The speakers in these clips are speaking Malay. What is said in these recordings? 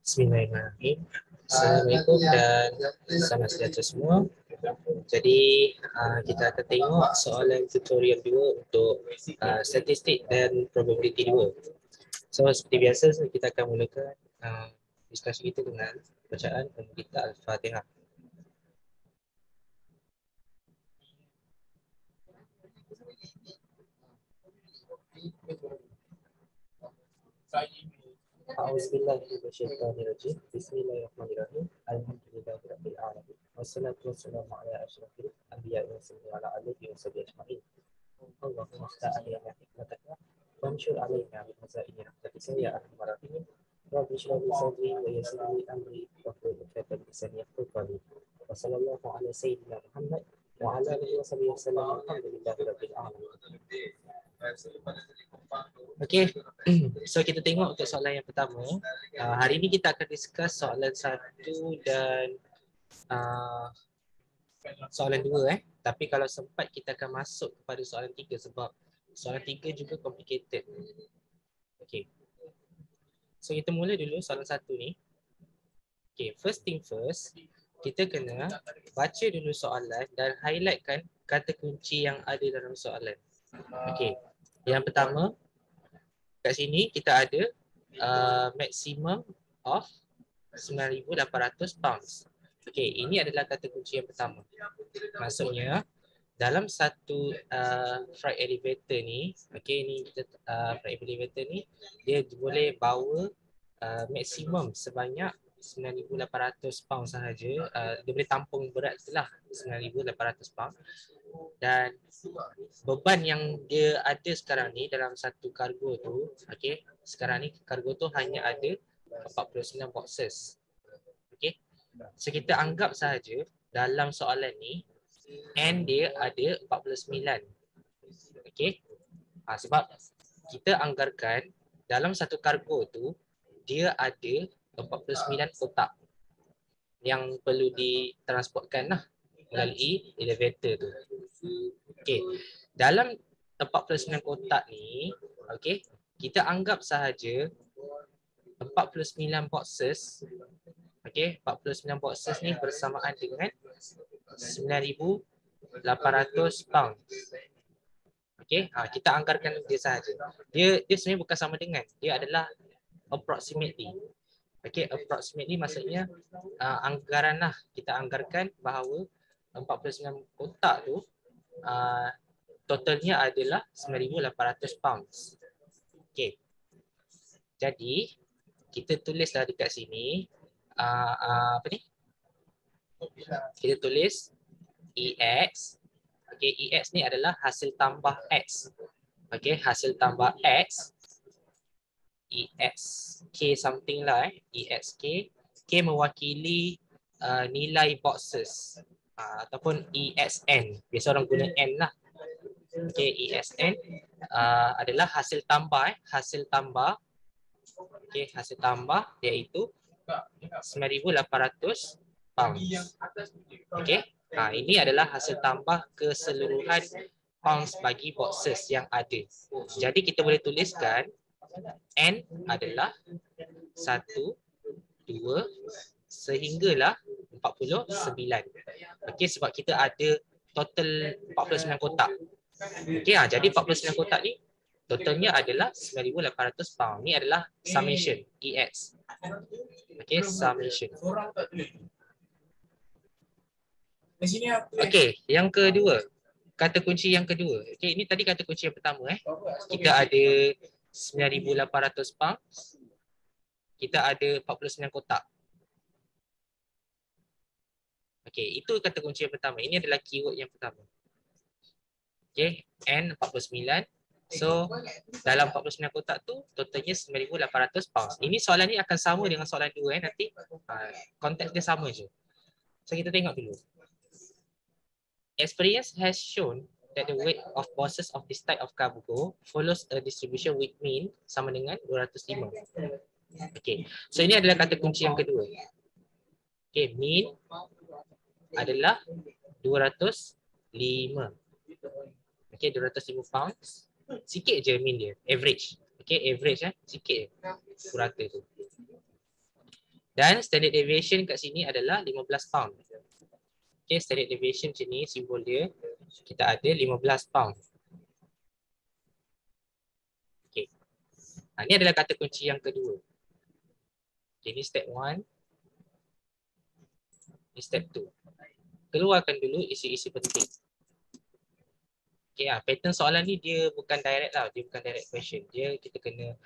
Bismillahirrahmanirrahim. Assalamualaikum dan selamat sejahtera semua. Jadi kita akan tengok soalan tutorial 2 untuk statistik dan probability 2. So seperti biasa kita akan mulakan diskusi kita dengan bacaan kita Al-Fatihah. A'udzubillahi minasyaitonir rajim. Bismillahirrahmanirrahim. Alhamdulillahirabbil alamin. Wassalatu wassalamu ala asyrafil anbiya'i wa ala alihi wa sahbihi ajma'in. Allahumma sta'alina hikmataka wanshur alaina min hazaini rahmatika ya arhamar rahimin. Rabbi shrah li sadri wa yassir li amri wahlul 'uqdatam min lisani yafqahu qawli. Wa sallallahu ala sayyidina Muhammad wa ala alihi wa sahbihi wasallam. Alhamdulillahirabbil alamin. Okey, so kita tengok untuk soalan yang pertama. Hari ini kita akan discuss soalan 1 dan soalan 2 Tapi kalau sempat kita akan masuk kepada soalan 3 sebab soalan 3 juga complicated. Okey. So kita mula dulu soalan 1 ni. Okey, first thing first, kita kena baca dulu soalan dan highlightkan kata kunci yang ada dalam soalan. Okey. Yang pertama, kat sini kita ada maximum of 9,800 pounds. Okey, ini adalah kata kunci yang pertama. Maksudnya dalam satu freight elevator ni, okey, ni freight elevator ni dia boleh bawa maksimum sebanyak 9,800 pounds sahaja. Dia boleh tampung berat itulah 9,800 pounds. Dan beban yang dia ada sekarang ni dalam satu kargo tu, okey, sekarang ni kargo tu hanya ada 49 boxes. Okey. So kita anggap sahaja dalam soalan ni N dia ada 49. Okey. Sebab kita anggarkan dalam satu kargo tu dia ada 49 kotak yang perlu ditransportkan lah melalui elevator tu. Okey. Dalam 49 kotak ni, okey, kita anggap sahaja 49 boxes. Okey, 49 boxes ni bersamaan dengan 9,800 pounds. Okey, kita anggarkan dia sahaja. Dia sebenarnya bukan sama dengan, dia adalah approximately. Okey, approximately maksudnya anggaran lah. Kita anggarkan bahawa 49 kotak tu totalnya adalah 9,800 pounds. Okey. Jadi kita tulislah dekat sini apa ni? Kita tulis EX. Okey, EX ni adalah hasil tambah X. Okey, hasil tambah X. EXK something lah EXK. K mewakili nilai boxes ataupun ESN. Biasa orang guna N lah. Okey, ESN adalah hasil tambah hasil tambah. Okey, hasil tambah iaitu 9,800 pounds. Okey. Ini adalah hasil tambah keseluruhan pounds bagi boxes yang ada. Jadi kita boleh tuliskan N adalah 1, 2 sehinggalah 49. Okey, sebab kita ada total 49 kotak. Okey, jadi 49 kotak ni totalnya adalah 9,800 pound. Ni adalah summation EX. Okey, summation. Okey, yang kedua. Kata kunci yang kedua. Okey, ini tadi kata kunci yang pertama Kita ada 9,800 pounds. Kita ada 49 kotak. Okey, itu kata kunci yang pertama. Ini adalah keyword yang pertama. Okey, N 49. So, dalam 49 kotak tu totalnya 9,800 pounds. Ini soalan ni akan sama dengan soalan 2 nanti. Konteks dia sama je. So, kita tengok dulu. Experience has shown that the weight of boxes of this type of cargo follows a distribution with mean sama dengan 205. Okey, so ini adalah kata kunci yang kedua. Okey, mean adalah 205. Okey, 205 pounds. Sikit je mean dia, average. Okey, average sikit je. Purata tu. Dan standard deviation kat sini adalah 15 pound. Okay, standard deviation macam ni, simbol dia. Kita ada 15 pound. Okay. Ini adalah kata kunci yang kedua. Okay, ini step 1. Ini step 2. Keluarkan dulu isi-isi penting. Okay, pattern soalan ni dia bukan direct lah. Dia bukan direct question. Kita kena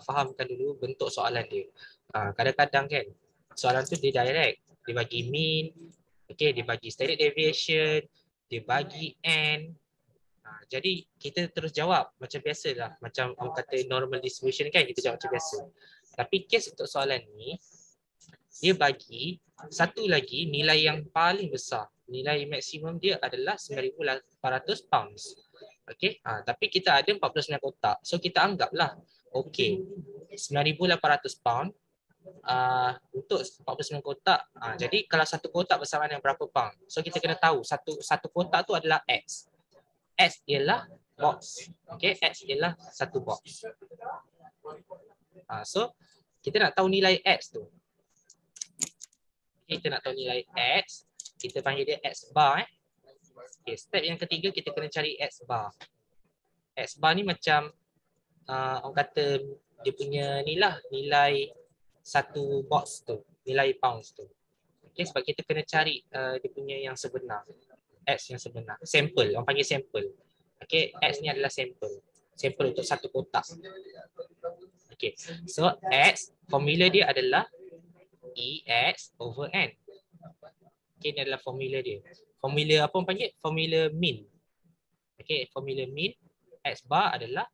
fahamkan dulu bentuk soalan dia. Kadang-kadang kan, soalan tu dia direct. Dia bagi mean, okay, dia bagi standard deviation, dia bagi n. Jadi kita terus jawab macam biasa lah. Macam orang kata normal distribution kan, kita jawab macam biasa. Tapi kes untuk soalan ni, dia bagi satu lagi nilai yang paling besar. Nilai maksimum dia adalah 9,800 pounds. Okey, tapi kita ada 49 kotak. So kita anggaplah okey, 9,800 pound untuk 49 kotak. Jadi kalau satu kotak bersamaan dengan berapa pound? So kita kena tahu satu kotak tu adalah X. X ialah box. Okey, X ialah satu box. So kita nak tahu nilai X tu. Kita nak tahu nilai X, kita panggil dia X bar. Okay, step yang ketiga kita kena cari X bar. X bar ni macam orang kata dia punya ni lah, nilai satu box tu, nilai pounds tu. Okay, sebab kita kena cari dia punya yang sebenar. X yang sebenar. Sampel, orang panggil sampel. Okay, X ni adalah sampel. Sampel untuk satu kotak. Okay, so X, formula dia adalah EX over N. Okay, ini adalah formula dia. Formula apa orang panggil? Formula mean. Okay, formula mean X bar adalah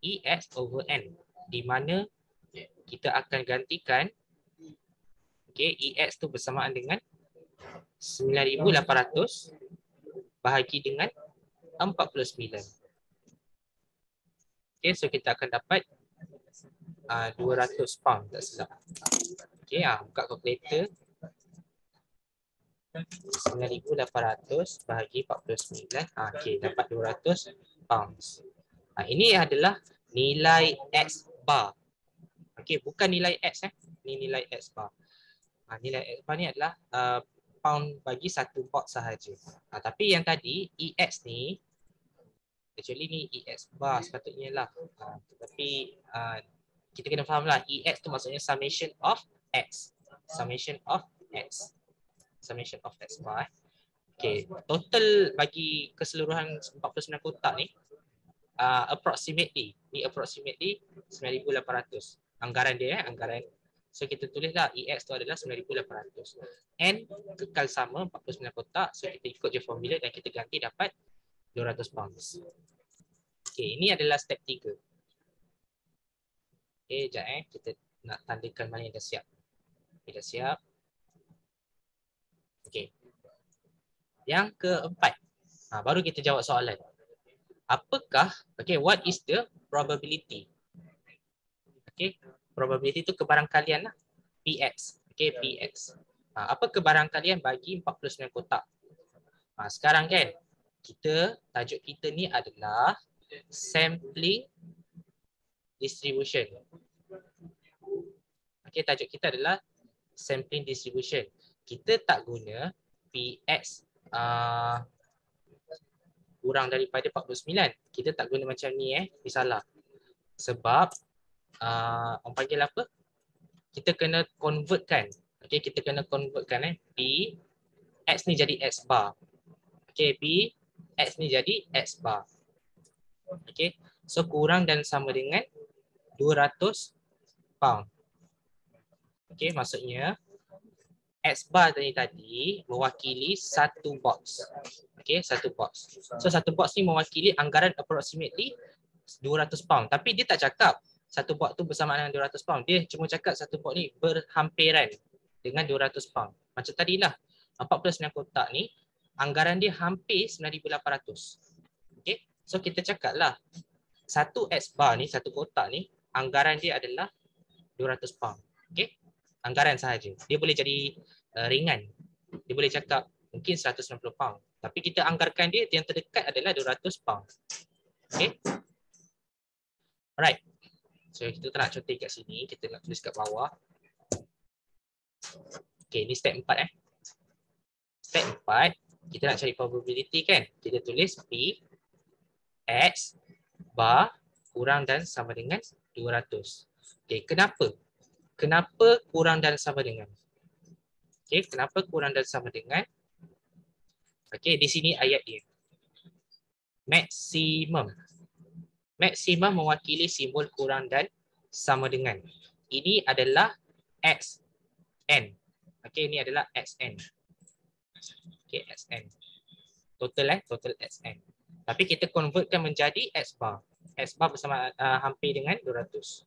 EX over N. Di mana kita akan gantikan okay, EX tu bersamaan dengan 9,800 bahagi dengan 49. Okay, so kita akan dapat 200 pound, tak silap. Okay, buka kalkulator. 9,800 bahagi 49. Okay, dapat 200 pounds. Ini adalah nilai X bar. Okay, bukan nilai X. Ini nilai X bar. Nilai X bar ni adalah pound bagi satu box sahaja. Tapi yang tadi, EX ni, actually ni EX bar sepatutnya lah. Tapi kita kena faham lah, EX tu maksudnya summation of X. Summation of X. Summation of X bar. Okay, total bagi keseluruhan 49 kotak ni, approximately 9,800. Anggaran dia, anggaran. So kita tulislah EX tu adalah 9,800. N kekal sama 49 kotak. So kita ikut je formula dan kita ganti dapat 200 pounds. Okay, ini adalah step 3. Okay, sekejap kita nak tandakan mana yang dah siap. Okay, dah siap. Okay. Yang keempat, baru kita jawab soalan. Apakah, okay, what is the probability? Okay, probability itu kebarangkalian lah. PX. Okay, PX. Apa kebarangkalian bagi 49 kotak? Sekarang kan, tajuk kita ni adalah sampling distribution. Okay, tajuk kita adalah sampling distribution. Kita tak guna PX kurang daripada 49. Kita tak guna macam ni Ini salah. Sebab orang panggil apa? Kita kena convertkan. Okey, kita kena convertkan P X ni jadi X bar. Okey, P X ni jadi X bar. Okey. So kurang dan sama dengan 200 pound. Okey, maksudnya X bar tadi mewakili satu box. Okay, satu box. So satu box ni mewakili anggaran approximately 200 pound. Tapi dia tak cakap satu box tu bersamaan dengan 200 pound. Dia cuma cakap satu box ni berhampiran dengan 200 pound. Macam tadilah 49 kotak ni anggaran dia hampir 9,800. Okay, so kita cakap lah satu X bar ni, satu kotak ni anggaran dia adalah 200 pound. Okay, anggaran sahaja. Dia boleh jadi ringan. Dia boleh cakap mungkin 190 pound. Tapi kita anggarkan dia yang terdekat adalah 200 pound. Okay. Alright. So kita tak nak contoh kat sini. Kita nak tulis kat bawah. Okay, ni step 4 Step 4, kita nak cari probability kan? Kita tulis P X bar kurang dan sama dengan 200. Okay, kenapa? Kenapa kurang dan sama dengan? Okay, kenapa kurang dan sama dengan? Okay, di sini ayat dia. Maksimum. Maksimum mewakili simbol kurang dan sama dengan. Ini adalah XN. Okay, ini adalah XN. Okay, XN. Total total XN. Tapi kita convertkan menjadi X bar. X bar bersama hampir dengan 200.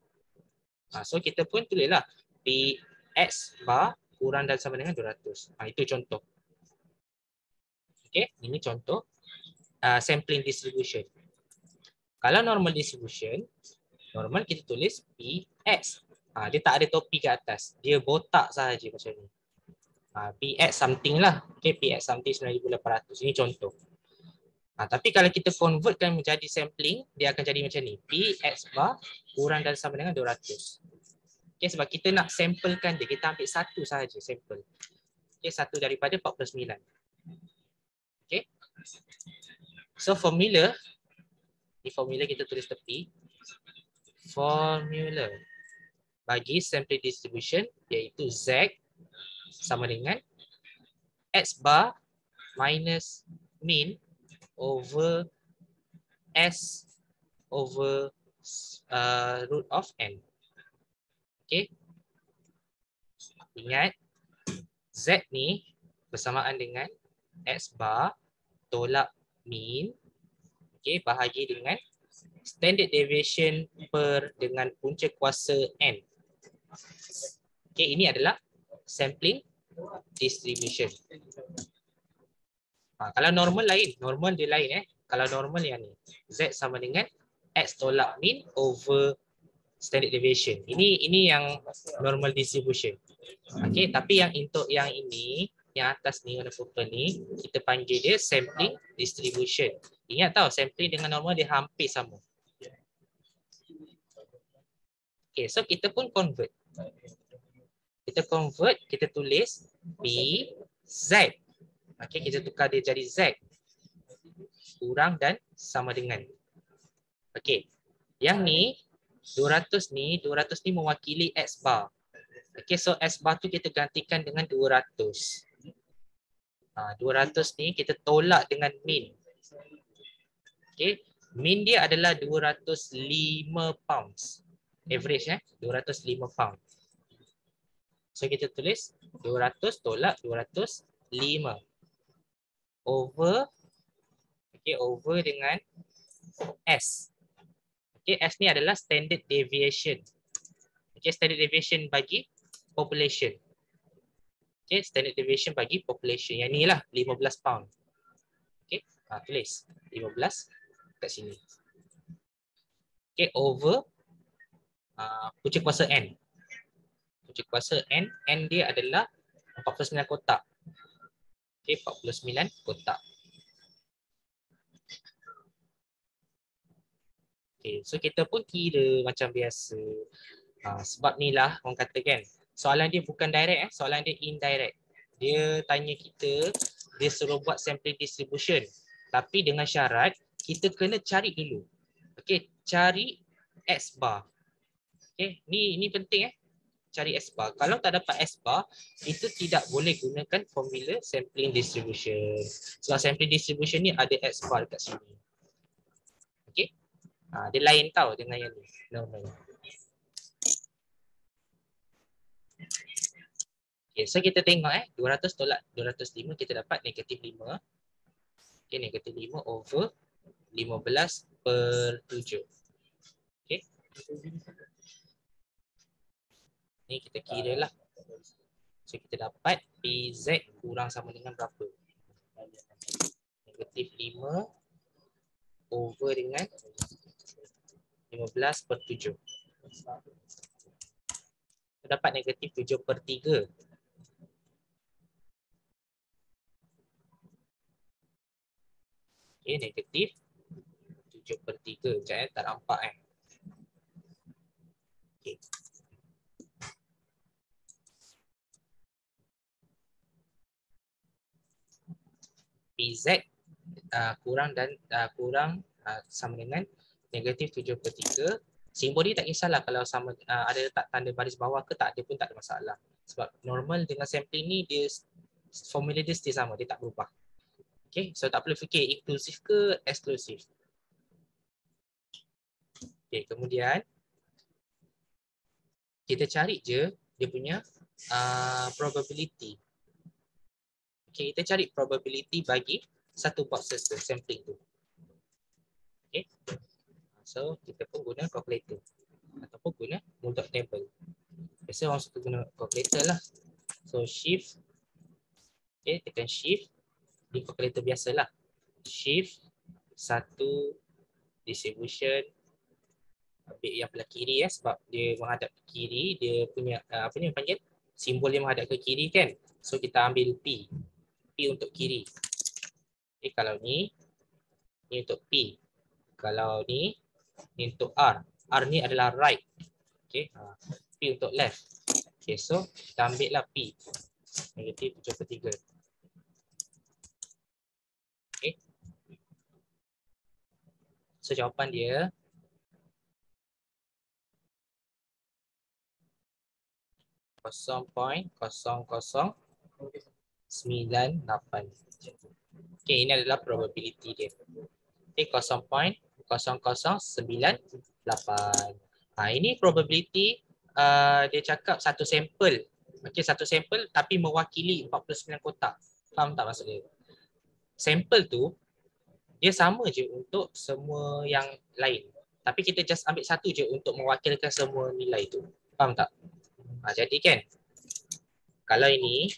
So kita pun tulislah P X bar kurang dan sama dengan 200. Itu contoh. Okay, ini contoh sampling distribution. Kalau normal distribution, normal kita tulis Px. Dia tak ada topi ke atas. Dia botak sahaja macam ni. Px something lah. Okay, Px something 9,800. Ini contoh. Tapi kalau kita convertkan menjadi sampling, dia akan jadi macam ni. Px bar kurang dan sama dengan 200. Okay, sebab kita nak samplekan dia, kita ambil satu sahaja sampel. Okay, satu daripada 49. Okay. So formula, di formula kita tulis tepi. Formula bagi sampling distribution iaitu Z sama dengan X bar minus min over S over root of N. Okay. Ingat, Z ni bersamaan dengan X bar tolak min, okay, bahagi dengan standard deviation per dengan punca kuasa N. Okay, ini adalah sampling distribution. Kalau normal lain, normal dia lain Kalau normal yang ni, Z sama dengan X tolak min over standard deviation. Ini yang normal distribution. Okay, tapi yang untuk yang ini, yang atas ni, warna purple ni, kita panggil dia sampling distribution. Ingat tau, sampling dengan normal dia hampir sama. Okay, so kita pun convert. Kita convert, kita tulis P Z. Okay, kita tukar dia jadi Z. Kurang dan sama dengan. Okay, yang ni 200 ni mewakili X bar. Okay, so X bar tu kita gantikan dengan 200. 200 ni kita tolak dengan min. Okay, min dia adalah 205 pounds. Average 205 pound. So kita tulis 200 tolak 205 over over dengan S. Okay, S ni adalah standard deviation. Okay, standard deviation bagi population. Okay, standard deviation bagi population. Yang ni lah 15 pound. Okay, tulis 15 kat sini. Okay, over punca kuasa N. Punca kuasa N, N dia adalah 49 kotak. Okay, 49 kotak. Okay, so kita pun kira macam biasa. Sebab ni lah orang kata kan, soalan dia bukan direct, soalan dia indirect. Dia tanya kita, dia suruh buat sampling distribution. Tapi dengan syarat, kita kena cari dulu. Okay, cari X bar. Okay, ni penting cari S bar. Kalau tak dapat S bar, itu tidak boleh gunakan formula sampling distribution. Sebab sampling distribution ni ada S bar dekat sini. Okay. Dia lain tau dengan yang ni. Normal. Okay, so kita tengok 200 tolak 205 kita dapat negatif 5. Okay, negatif 5 over 15/7. Okay. Ni kita kira lah. So kita dapat PZ kurang sama dengan berapa? Negatif 5 over dengan 15/7. Dapat negatif 7/3. Okay, negatif 7/3. Sekejap tak nampak Okay. PZ kurang sama dengan negatif 7/3. Simbol ni tak kisahlah kalau sama ada letak tanda baris bawah ke tak ada pun tak ada masalah. Sebab normal dengan sampling ni dia formula dia still sama, dia tak berubah. Okay, so tak perlu fikir inklusif ke eksklusif. Okay, kemudian kita cari je dia punya probability. Okay, kita cari probability bagi satu boxes tu, sampling tu. Okay, so kita pun guna calculator ataupun guna Moodle table. Biasa orang suka guna calculator lah. So shift, okay, tekan shift di calculator biasalah. Shift 1 distribution, ambil yang belah kiri sebab dia menghadap ke kiri, dia punya apa ni panggil simbol dia menghadap ke kiri kan. So kita ambil P untuk kiri. Okay, kalau ni untuk P. Kalau ni untuk R. R ni adalah right. Okay, P untuk left. Okay, so kita ambil lah P. Negatif 7/3. Okay. So jawapan dia (0.0098). Okay, ini adalah probability dia. Okay, 0.0098. Ini probability dia cakap satu sampel. Okay, satu sampel tapi mewakili 49 kotak. Faham tak maksud dia? Sampel tu dia sama je untuk semua yang lain. Tapi kita just ambil satu je untuk mewakilkan semua nilai tu. Faham tak? Jadi kan, kalau ini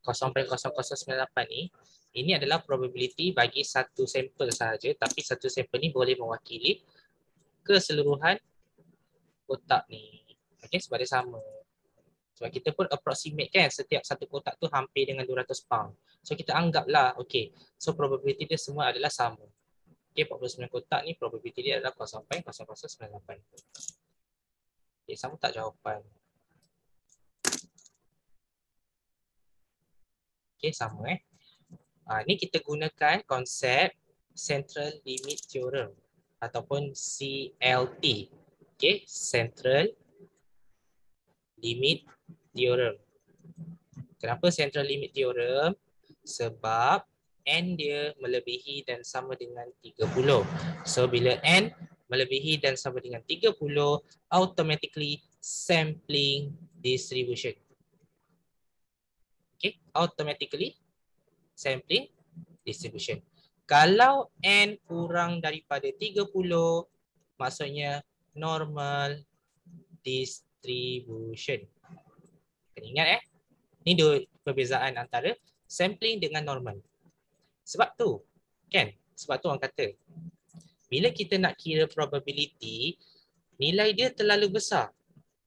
0.0098 ni, ini adalah probability bagi satu sampel sahaja, tapi satu sampel ni boleh mewakili keseluruhan kotak ni. Okay, sebab dia sama. Sebab kita pun approximate kan, setiap satu kotak tu hampir dengan 200 pound. So kita anggaplah, okay, so probability dia semua adalah sama. Okay, 49 kotak ni probability dia adalah 0.0098. Okay, sama tak jawapan? Okay, sama ni kita gunakan konsep Central Limit Theorem ataupun CLT. Okay, Central Limit Theorem. Kenapa Central Limit Theorem? Sebab N dia melebihi dan sama dengan 30. So bila N melebihi dan sama dengan 30, automatically sampling distribution. Okay, automatically sampling distribution. Kalau N kurang daripada 30, maksudnya normal distribution. Kena ingat ni dua perbezaan antara sampling dengan normal. Sebab tu, kan? Sebab tu orang kata, bila kita nak kira probability, nilai dia terlalu besar.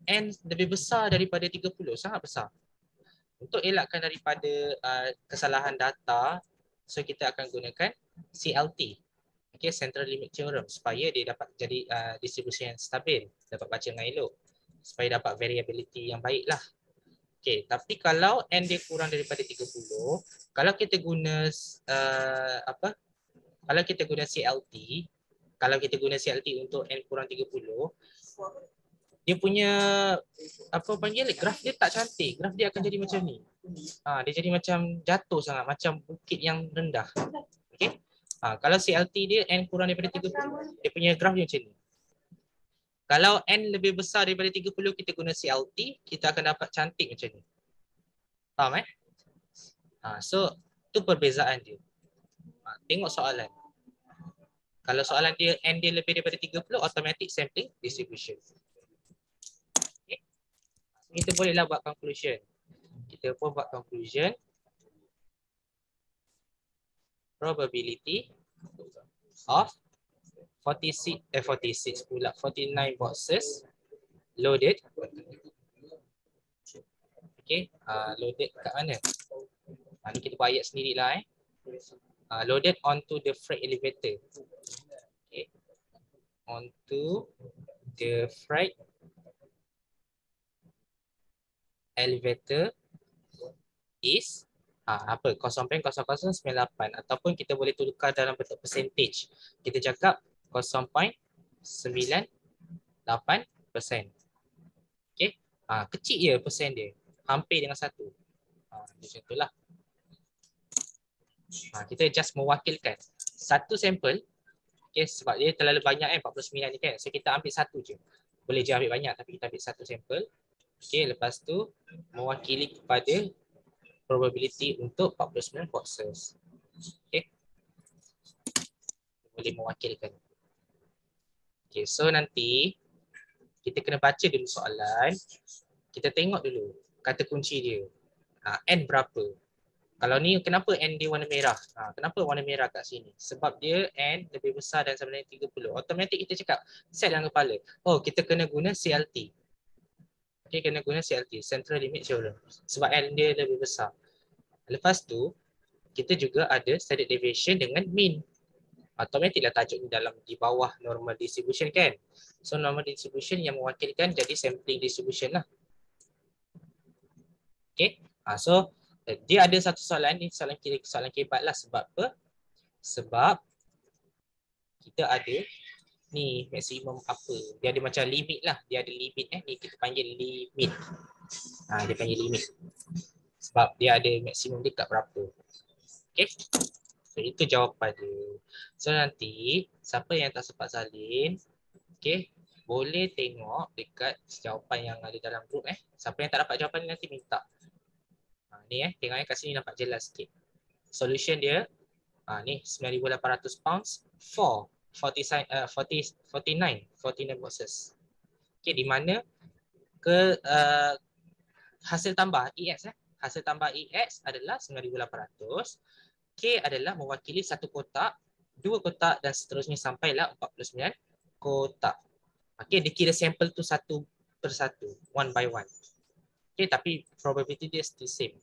N lebih besar daripada 30, sangat besar. Untuk elakkan daripada kesalahan data, so kita akan gunakan CLT. Okay, Central Limit Theorem, supaya dia dapat jadi distribusi yang stabil, dapat baca dengan elok, supaya dapat variability yang baik lah. Okay, tapi kalau N dia kurang daripada 30, kalau kita guna kalau kita guna CLT untuk N kurang 30, dia punya graf dia tak cantik. Graf dia akan jadi macam ni. Dia jadi macam jatuh sangat, macam bukit yang rendah. Okay? Kalau CLT dia N kurang daripada 30, dia punya graf dia macam ni. Kalau N lebih besar daripada 30, kita guna CLT, kita akan dapat cantik macam ni. Faham so tu perbezaan dia. Tengok soalan. Kalau soalan dia N dia lebih daripada 30, automatic sampling distribution. Okay. Kita bolehlah buat conclusion. Kita pun buat conclusion. Probability of 49 boxes loaded. Okay, loaded kat mana? Ni kita buat ayat sendirilah loaded onto the freight elevator. Okay, onto the freight elevator is Apa 0.0098 ataupun kita boleh tukar dalam bentuk percentage. Kita cakap 0.98%. Okey. Kecil je persen dia. Hampir dengan 1. Macam itulah. Kita just mewakilkan satu sampel. Okay, sebab dia terlalu banyak 49 ni kan. So kita ambil satu je. Boleh je ambil banyak tapi kita ambil satu sampel. Okay, lepas tu mewakili kepada probability untuk 49 boxes. Okay. Boleh mewakilkan. Okay, so nanti kita kena baca dulu soalan. Kita tengok dulu kata kunci dia. N berapa? Kalau ni kenapa N dia warna merah? Kenapa warna merah kat sini? Sebab dia N lebih besar dan sama dengan 30. Automatik kita cakap set dalam kepala. Oh, kita kena guna CLT. Okay, kena guna CLT, Central Limit Theorem. Sebab N dia lebih besar. Lepas tu, kita juga ada standard deviation dengan mean. Automatiklah tajuk ni di bawah normal distribution kan. So normal distribution yang mewakilkan jadi sampling distribution lah. Okay. So dia ada satu soalan ni, soalan kebat lah. Sebab apa? Sebab kita ada ni maksimum apa? Dia ada macam limit lah. Dia ada limit ni kita panggil limit. Dia panggil limit. Sebab dia ada maksimum dia kat berapa. Okay. So itu jawapan dia. So nanti siapa yang tak sempat salin, okay, boleh tengok dekat jawapan yang ada dalam group. Siapa yang tak dapat jawapan ni nanti minta. Ni tengok kat sini nampak jelas sikit. Solution dia ni 9,800 pounds for 49 boxes. Okay, di mana ke hasil tambah EX hasil tambah EX adalah 9,800. K adalah mewakili satu kotak, 2 kotak dan seterusnya sampailah 49 kotak. Okay, dia kira sampel tu satu persatu, one by one. Okay, tapi probability dia still same.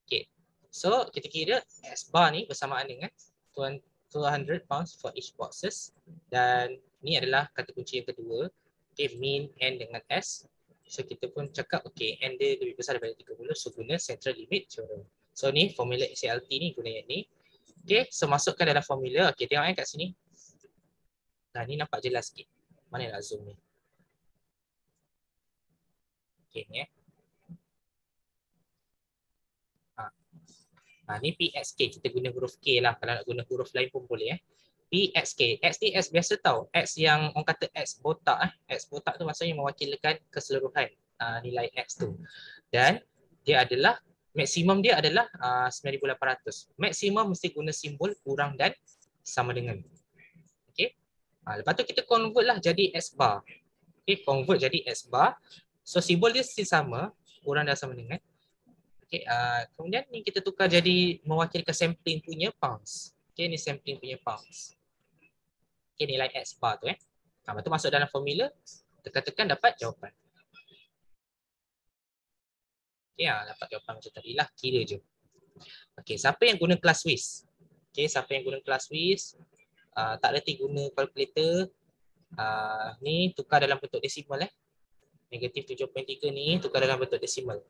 Okay, so kita kira S bar ni bersamaan dengan 200 pounds for each boxes. Dan ni adalah kata kunci yang kedua. Okay, mean N dengan S. So kita pun cakap okay, N dia lebih besar daripada 30, so guna central limit theorem. So ni formula CLT ni guna yang ni. Okay, so masukkan dalam formula. Okay, tengok kat sini. Ni nampak jelas sikit. Mana nak zoom ni? Okay, ni ni PXK, kita guna huruf K lah. Kalau nak guna huruf lain pun boleh. PXK, X ni X biasa tau. X yang orang kata X botak. X botak tu maksudnya mewakilkan keseluruhan nilai X tu. Dan dia adalah, maksimum dia adalah 9,800. Maksimum mesti guna simbol kurang dan sama dengan. Okay. Lepas tu kita convert lah jadi S bar. Okay, convert jadi S bar. So simbol dia still sama, kurang dan sama dengan. Okay, kemudian ni kita tukar jadi mewakilkan sampling punya pounds. Okay, ni sampling punya pounds. Okay, nilai X bar tu lepas tu masuk dalam formula, tekan-tekan dapat jawapan. Okay, dapat jawapan macam tadi lah, kira je. Okay, siapa yang guna kelas WIS? Okay, siapa yang guna kelas WIS, tak reti guna calculator, ni tukar dalam bentuk desimal Negatif 7.3 ni tukar dalam bentuk desimal.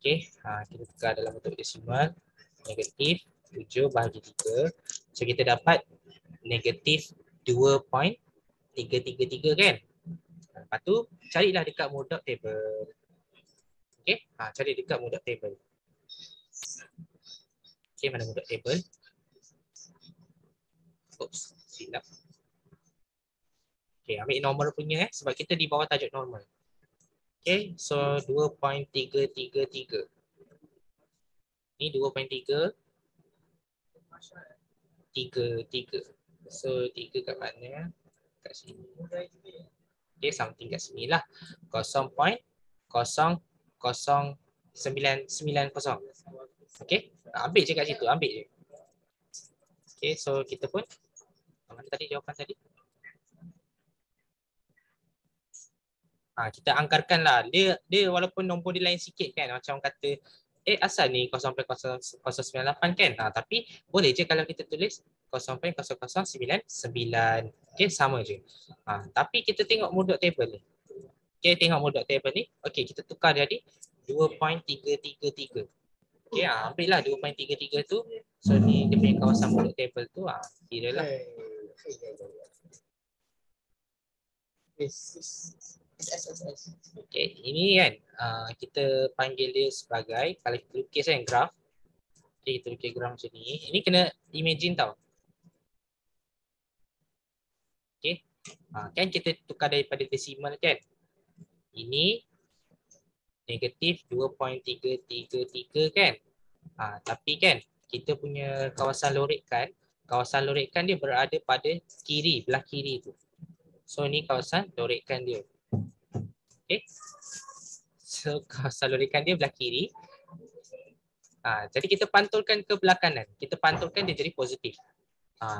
Okay, kita tukar dalam bentuk desimal. Negatif 7 bahagi 3. So kita dapat negatif 2.333 kan. Lepas tu carilah dekat mode table. Okay, cari dekat mode table. Okay, mana mode table? Oops, silap. Okay, ambil normal punya sebab kita di bawah tajuk normal. Okay, so 2.333. Ni 2.333. So 3 kat mana? Kat sini. Okay, something kat sini lah. 0.0090. Okay, ambil je kat situ, ambil je. Okay, so kita pun, mana tadi jawapan tadi? Kita angkarkan lah. Dia walaupun nombor dia lain sikit kan, macam kata asal ni 0.0098 kan, tapi boleh je kalau kita tulis 0.0099. Okay, sama je. Tapi kita tengok mode table ni. Okay, tengok mode table ni. Okay, kita tukar jadi 2.333. Okey, ambil lah 2.33 tu. So ni dia punya kawasan mulut table tu, kira lah. Okey, ini kan kita panggil dia sebagai, kalau kita lukis kan graf. Okey, kita lukis graf macam ni. Ini kena imagine tau. Okey. Kan kita tukar daripada desimal kan. Ini negatif 2.333 kan. Tapi kan kita punya kawasan lorekkan dia berada pada kiri, belah kiri tu. So ni kawasan lorekkan dia. Okey. So kawasan lorekkan dia belah kiri. Jadi kita pantulkan ke belah kanan. Kita pantulkan dia jadi positif.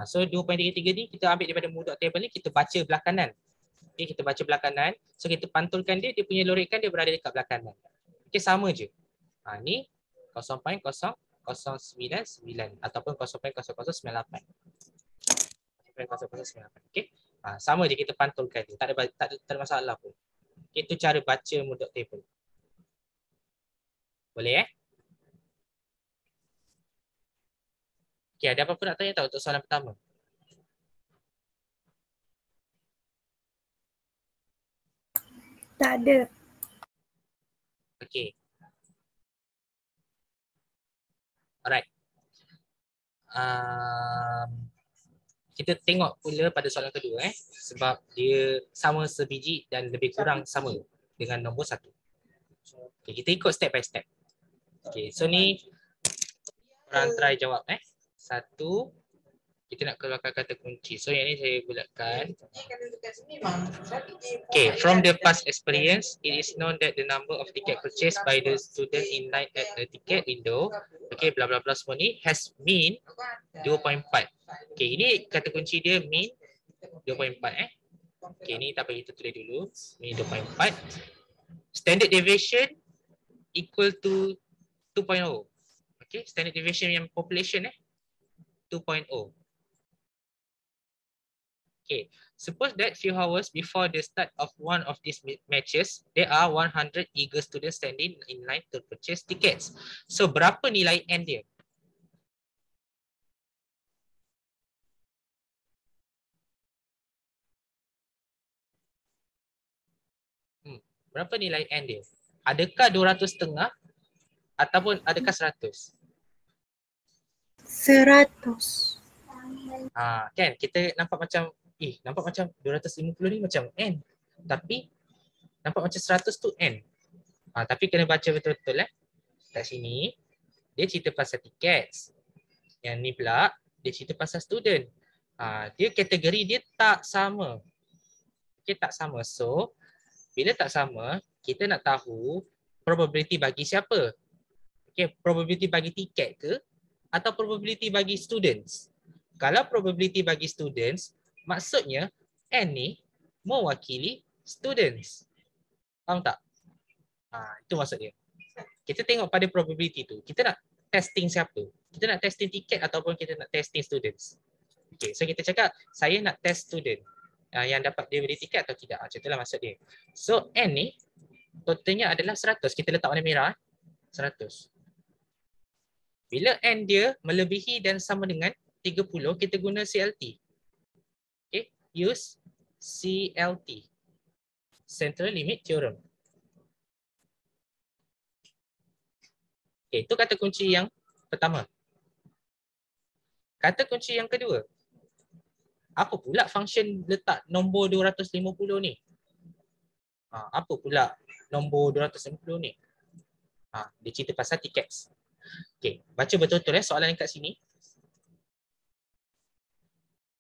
So 2.33 ni kita ambil daripada mulut table ni, kita baca belah kanan. Okay, kita baca belah kanan. So kita pantulkan dia punya lorekkan dia berada dekat belah kanan. Okay, sama je. Ni 0.0099 ataupun 0.0098. 0.0098. Okay. Sama je kita pantulkan dia. Tak ada masalah pun. Okay, itu cara baca mulut table. Boleh Okay, ada apa-apa nak tanya tak untuk soalan pertama? Tak ada. Okay. Alright. Kita tengok pula pada soalan kedua sebab dia sama sebiji dan lebih kurang sama dengan nombor 1. Okay, kita ikut step by step. Okay, so ni korang try jawab 1. Kita nak keluarkan kata kunci. So yang ni saya bulatkan. Okay, from the past experience, it is known that the number of ticket purchased by the student in line at the ticket window, okay, bla bla bla semua ni has mean 2.4. Okay, ini kata kunci dia mean 2.4 Okay, ni tak apa, kita tulis dulu. Mean 2.4. Standard deviation equal to 2.0. Okay, standard deviation yang population 2.0. Okay, suppose that few hours before the start of one of these matches, there are 100 eager students standing in line to purchase tickets. So, berapa nilai N dia? Berapa nilai N dia? Adakah 200.5 ataupun adakah 100? 100. Kan kita nampak macam nampak macam 250 ni macam N. Tapi nampak macam 100 tu N. Tapi kena baca betul-betul kat sini dia cerita pasal tiket. Yang ni pula dia cerita pasal student. Dia kategori dia tak sama. Okay, tak sama. So bila tak sama, kita nak tahu probability bagi siapa? Okay, probability bagi tiket ke atau probability bagi students? Kalau probability bagi students, maksudnya N ni mewakili students. Faham tak? Itu maksud dia. Kita tengok pada probability tu. Kita nak testing siapa? Kita nak testing tiket ataupun kita nak testing students? Okay, so kita cakap saya nak test student yang dapat dia beli tiket atau tidak. Macam itulah maksud dia. So N ni totalnya adalah 100. Kita letak warna merah 100. Bila N dia melebihi dan sama dengan 30, kita guna CLT. Okay, use CLT. Central Limit Theorem. Okay, itu kata kunci yang pertama. Kata kunci yang kedua. Apa pula function letak nombor 250 ni? Apa pula nombor 250 ni? Dia cerita pasal tickets. Okay, baca betul-betul soalan kat sini.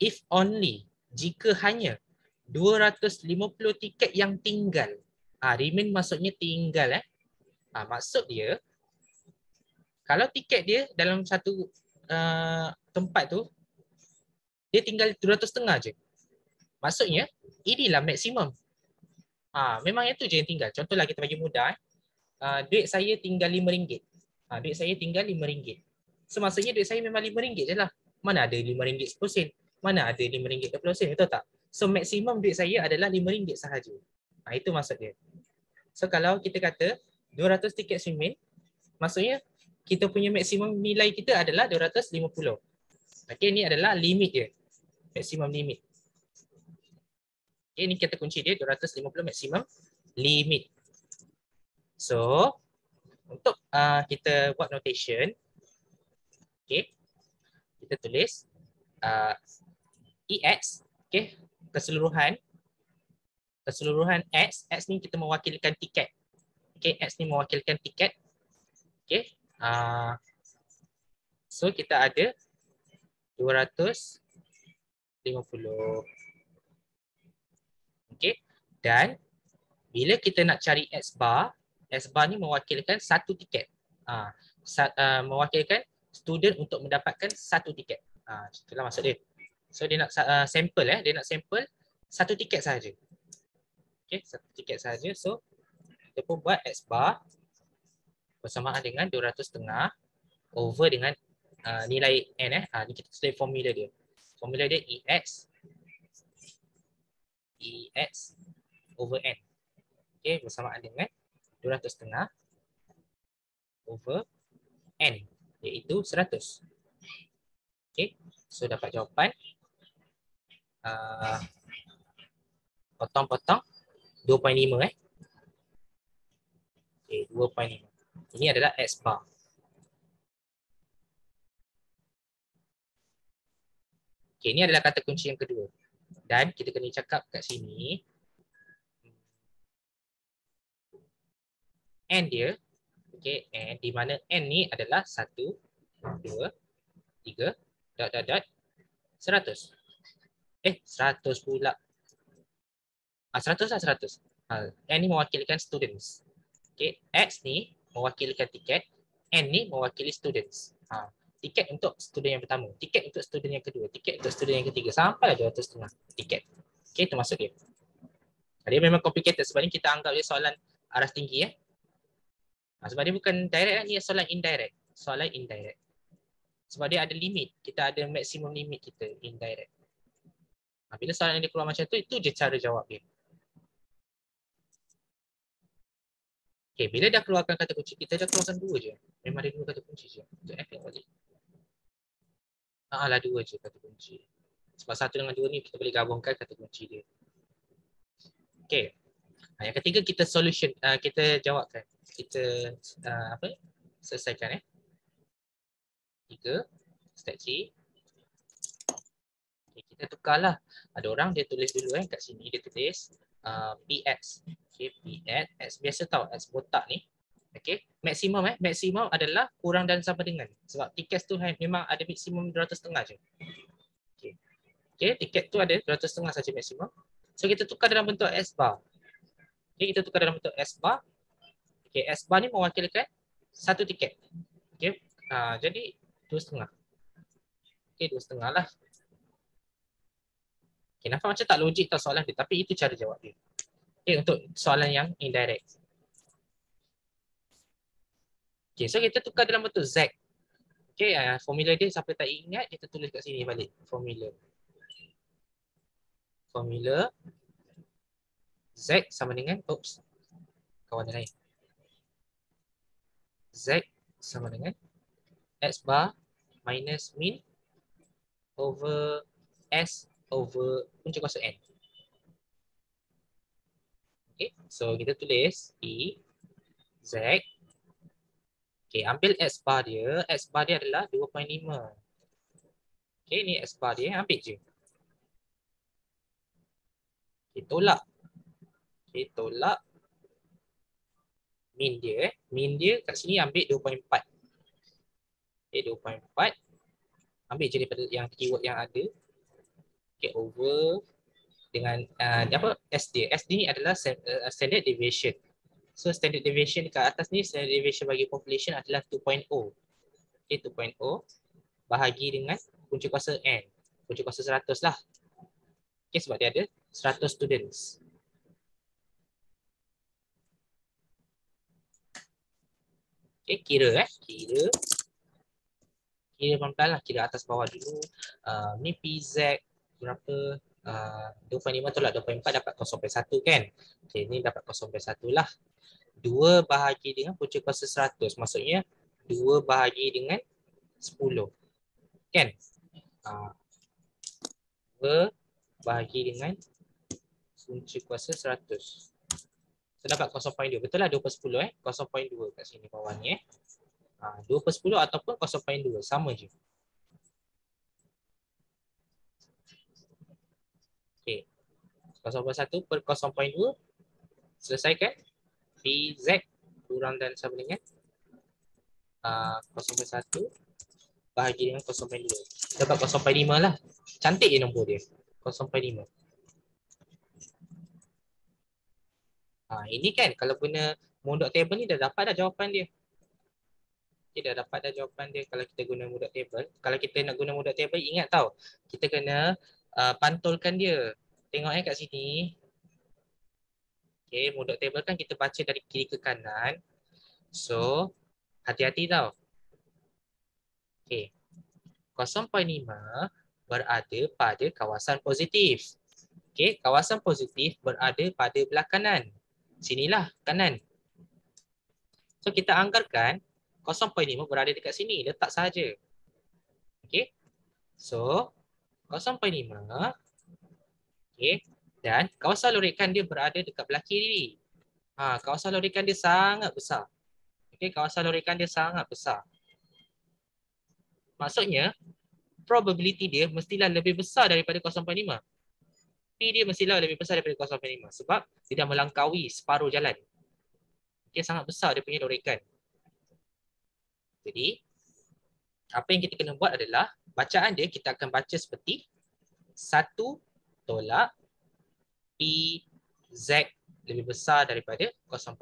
If only, jika hanya 250 tiket yang tinggal. Remain maksudnya tinggal. Maksud dia, kalau tiket dia dalam satu tempat tu, dia tinggal 200.5 je. Maksudnya, inilah maksimum. Memang itu je yang tinggal. Contohlah kita bagi mudah. Duit saya tinggal RM5. Duit saya tinggal RM5. So maksudnya duit saya memang RM5 je lah. Mana ada RM5 10 sen? Mana ada RM5 20 sen? Betul tak? So maksimum duit saya adalah RM5 sahaja. Itu maksud dia. So kalau kita kata 200 tiket swimming, maksudnya kita punya maksimum nilai kita adalah 250. Okey, ni adalah limit dia. Maksimum limit. Okey, ni kata kunci dia 250 maksimum limit. So, untuk kita buat notation, okey, kita tulis EX, okey, keseluruhan X, X ni kita mewakilkan tiket. Okey, X ni mewakilkan tiket. Okey. So kita ada 250. Okey. Dan bila kita nak cari X bar ni mewakilkan satu tiket. Mewakilkan student untuk mendapatkan satu tiket. Itulah maksud dia. So dia nak sampel dia nak sampel satu tiket sahaja. Okey, satu tiket sahaja. So kita pun buat X bar bersamaan dengan 200.5 over dengan nilai N. Ni kita tulis formula dia. Formula dia EX over N. Okey, bersamaan dengan 200.5 over N, iaitu 100. Okey, so dapat jawapan potong-potong 2.5 Okey, 2.5. Ini adalah X bar. Okey, ini adalah kata kunci yang kedua. Dan kita kena cakap kat sini N dia, okey, N di mana N ni adalah 1, 2, 3, dot, 100. 100 pula. 100 lah 100. N ni mewakilkan students. Okey, X ni mewakilkan tiket, N ni mewakili students. Tiket untuk student yang pertama, tiket untuk student yang kedua, tiket untuk student yang ketiga, sampai 200.5 tiket. Okey, itu maksud dia. Dia memang complicated sebab ni kita anggap dia soalan aras tinggi sebab dia bukan direct, ni soalan indirect. Soalan indirect. Sebab dia ada limit, kita ada maksimum limit kita indirect. Bila soalan dia keluar macam tu, itu je cara jawab dia. Okay, bila dah keluarkan kata kunci, kita dah keluarkan dua je. Memang ada dua kata kunci je. Sekejap tengok balik. Lah dua je kata kunci. Sebab satu dengan dua ni kita boleh gabungkan kata kunci dia. Okay. Yang ketiga kita solution, kita jawabkan. Kita selesaikan 3, step C. Okay, kita tukarlah. Ada orang dia tulis dulu kat sini dia tulis PX. Okay, PX. X biasa tahu X botak ni. Okay, maksimum maksimum adalah kurang dan sama dengan. Sebab tiket tu memang ada maksimum 200.5 je. Okay, tiket tu ada 200.5 saja maksimum. So kita tukar dalam bentuk S bar. Okay, kita tukar dalam bentuk S bar. Okay, S bar ni mewakilkan satu tiket. Okay, jadi 2.5. Okay, 2.5 lah. Okay, nampak macam tak logik tau soalan dia, tapi itu cara jawab dia. Okay, untuk soalan yang indirect. Okay, so kita tukar dalam bentuk Z. Okay, formula dia siapa tak ingat, kita tulis kat sini balik. Formula Z sama dengan, kawan lain. Z sama dengan X bar minus min over S over punca kuasa N. Okay, so kita tulis E Z. Okay, ambil X bar dia. X bar dia adalah 2.5. Okay, ni X bar dia, ambil je. Okay, tolak. Okay, tolak min dia. Min dia kat sini ambil 2.4. Okay, 2.4. Ambil je daripada yang keyword yang ada. Okay, over dengan S dia. S ni adalah standard deviation. So standard deviation kat atas ni, standard deviation bagi population adalah 2.0. Okay, 2.0 bahagi dengan punca kuasa N. Punca kuasa 100 lah. Okay, sebab dia ada 100 students. Okay, kira kira pelan-pelan lah, kira atas bawah dulu. Ni PZ berapa? 2.5 tolak 2.4 dapat 0.1 kan? Okay, ni dapat 0.1 lah. 2 bahagi dengan punca kuasa 100. Maksudnya 2 bahagi dengan 10. Kan? 2 bahagi dengan punca kuasa 100. So dapat 0.2. Betul lah 2 per 10 0.2 kat sini bawah ni 2 per 10 ataupun 0.2. Sama je. Okay. 0.1 per 0.2. Selesaikan. PZ kurang dan sama dengan 0.1 bahagi dengan 0.2. Dapat 0.5 lah. Cantik je nombor dia. 0.5. Ini kan kalau guna modok table ni dah dapat dah jawapan dia. Okay, dah dapat dah jawapan dia kalau kita guna modok table. Kalau kita nak guna modok table, ingat tau. Kita kena pantulkan dia. Tengok kat sini. Okay, modok table kan kita baca dari kiri ke kanan. So, hati-hati tau. Okay. 0.5 berada pada kawasan positif. Okay, kawasan positif berada pada belah kanan. Sinilah kanan. So, kita anggarkan 0.5 berada dekat sini. Letak sahaja. Okay. So, 0.5. Okay. Dan kawasan lorikan dia berada dekat belah kiri. Kawasan lorikan dia sangat besar. Okay, kawasan lorikan dia sangat besar. Maksudnya, probability dia mestilah lebih besar daripada 0.5. P dia mestilah lebih besar daripada 0.5 sebab dia dah melangkaui separuh jalan. Dia sangat besar dia punya lorikan. Jadi, apa yang kita kena buat adalah bacaan dia kita akan baca seperti 1 tolak P Z lebih besar daripada 0.5.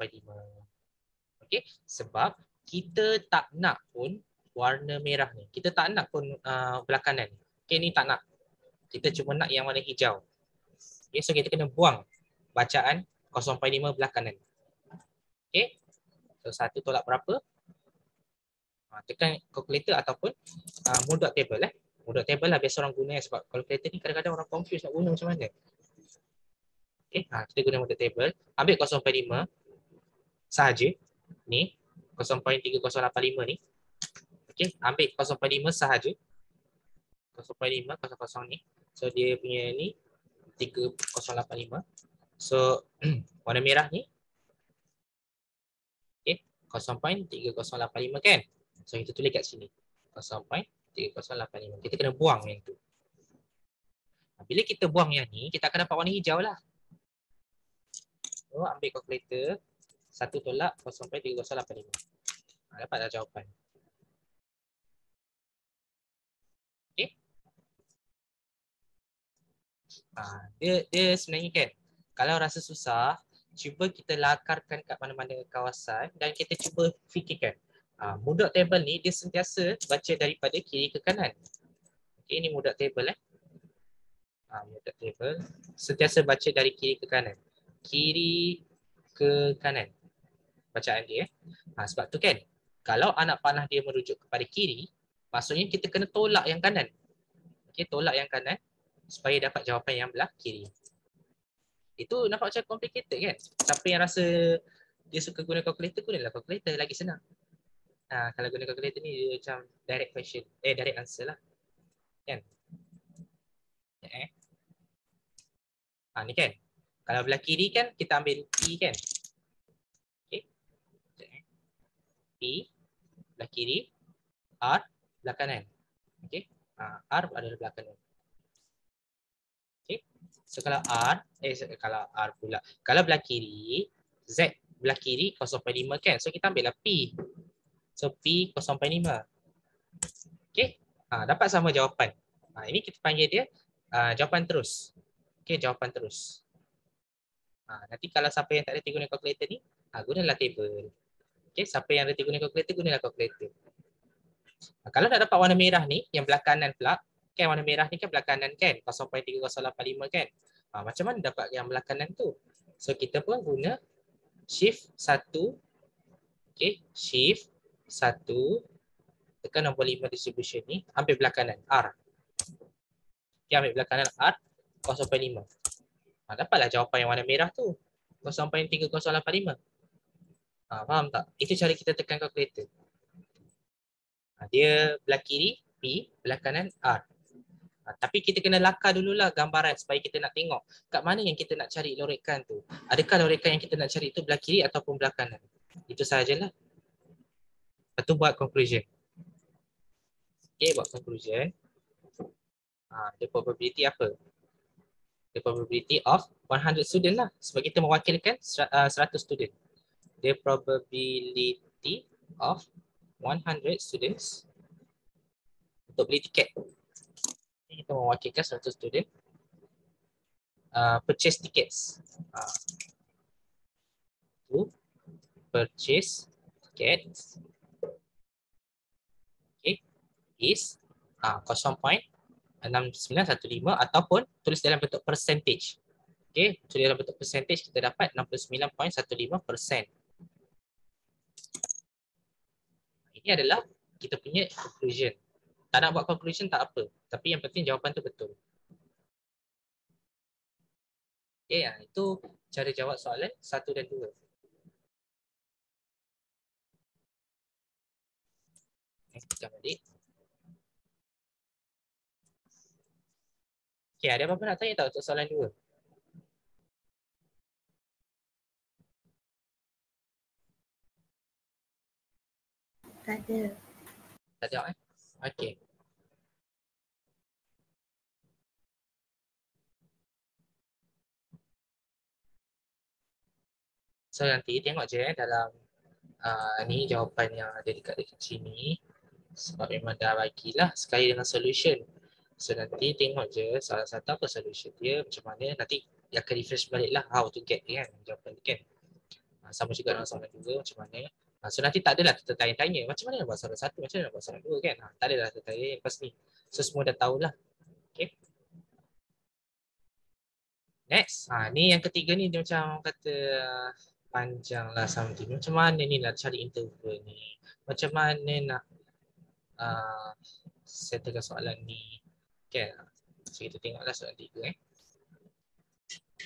Okey, sebab kita tak nak pun warna merah ni. Kita tak nak pun belah kanan ni. Okey, ni tak nak. Kita cuma nak yang warna hijau. Okay, so kita kena buang bacaan 0.5 belah kanan. Okay, so 1 tolak berapa? Tekan calculator ataupun modok table. Modok table lah biasa orang guna sebab calculator ni kadang-kadang orang confuse nak guna macam mana. Okay, kita guna modok table. Ambil 0.5 sahaja. Ni 0.3085 ni. Okay, ambil 0.5 sahaja. 0.5, 00 ni. So dia punya ni 3085. So warna merah ni 0.3085 kan? So kita tulis kat sini 0.3085. Kita kena buang yang tu. Bila kita buang yang ni, kita akan dapat warna hijau lah. So ambil calculator 1 tolak 0.3085. Dapat dah jawapan. Okay. Dia sebenarnya kan, kalau rasa susah, cuba kita lakarkan kat mana-mana kawasan dan kita cuba fikirkan. Modok table ni dia sentiasa baca daripada kiri ke kanan. Okay, ini modok table modok table sentiasa baca dari kiri ke kanan. Kiri ke kanan bacaan dia. Sebab tu kan, kalau anak panah dia merujuk kepada kiri, maksudnya kita kena tolak yang kanan. Okay, tolak yang kanan supaya dapat jawapan yang belah kiri. Itu nampak macam complicated kan? Siapa yang rasa dia suka guna calculator, gunalah calculator, lagi senang. Kalau guna calculator ni dia macam direct question, direct answer lah. Kan? Ni kan. Kalau belah kiri kan kita ambil P kan. Okay. P belah kiri, R belah kanan. Okay. R adalah belah kanan. Okay. So kalau R pula. Kalau belah kiri, Z belah kiri 0.5 kan. So kita ambil lah P. So P 0.5. Okay. Dapat sama jawapan. Ini kita panggil dia jawapan terus. Okay, jawapan terus. Nanti kalau siapa yang tak reti guna calculator ni, gunalah table. Okay, siapa yang reti guna calculator, gunalah calculator. Kalau nak dapat warna merah ni, yang belah kanan pula, kan warna merah ni kan belah kanan kan, 0.3085 kan. Macam mana dapat yang belah kanan tu? So kita pun guna shift 1. Okay, shift 1. Tekan nombor 5 distribution ni, ambil belah kanan, R. Okay, ambil belah kanan R, 0.5. Dapatlah jawapan yang warna merah tu, 0.3085. Faham tak? Itu cara kita tekan calculator. Dia belah kiri P, belah kanan R. Tapi kita kena lakar dululah gambaran supaya kita nak tengok kat mana yang kita nak cari lorekan tu. Adakah lorekan yang kita nak cari itu belah kiri ataupun belah kanan. Itu sahajalah. Lepas tu buat conclusion. Okay, buat conclusion. The probability apa? The probability of 100 student lah. Sebab kita mewakilkan 100 student. The probability of 100 students untuk beli tiket. Kita mewakilkan 100 student purchase tickets. To purchase tickets, okay, is 0.6915 ataupun tulis dalam bentuk percentage. Okay, tulis dalam bentuk percentage kita dapat 69.15%. Ini adalah kita punya conclusion. Tak nak buat conclusion tak apa, tapi yang penting jawapan tu betul. Okay, itu cara jawab soalan 1 dan 2. Kita balik. Okay, ada apa-apa nak tanya tak untuk soalan 2? Tak ada. Tak ada Okay. So nanti tengok je dalam ni jawapan yang ada dekat sini. Sebab memang dah bagilah sekali dengan solution. So nanti tengok je salah satu apa solution dia, macam mana nanti dia akan refresh balik lah how to get kan jawapan dia kan. Sama juga dengan soalan 2 macam mana. So nanti tak adalah kita tanya-tanya macam mana nak buat soalan 1, macam mana nak buat soalan 2 kan. Tak adalah kita tanya lepas ni. So semua dah tahulah. Okay. Next. Ni yang ketiga ni dia macam kata panjang lah something. Macam mana ni nak cari interval ni? Macam mana nak settlekan soalan ni? Okay. So kita tengoklah soalan 3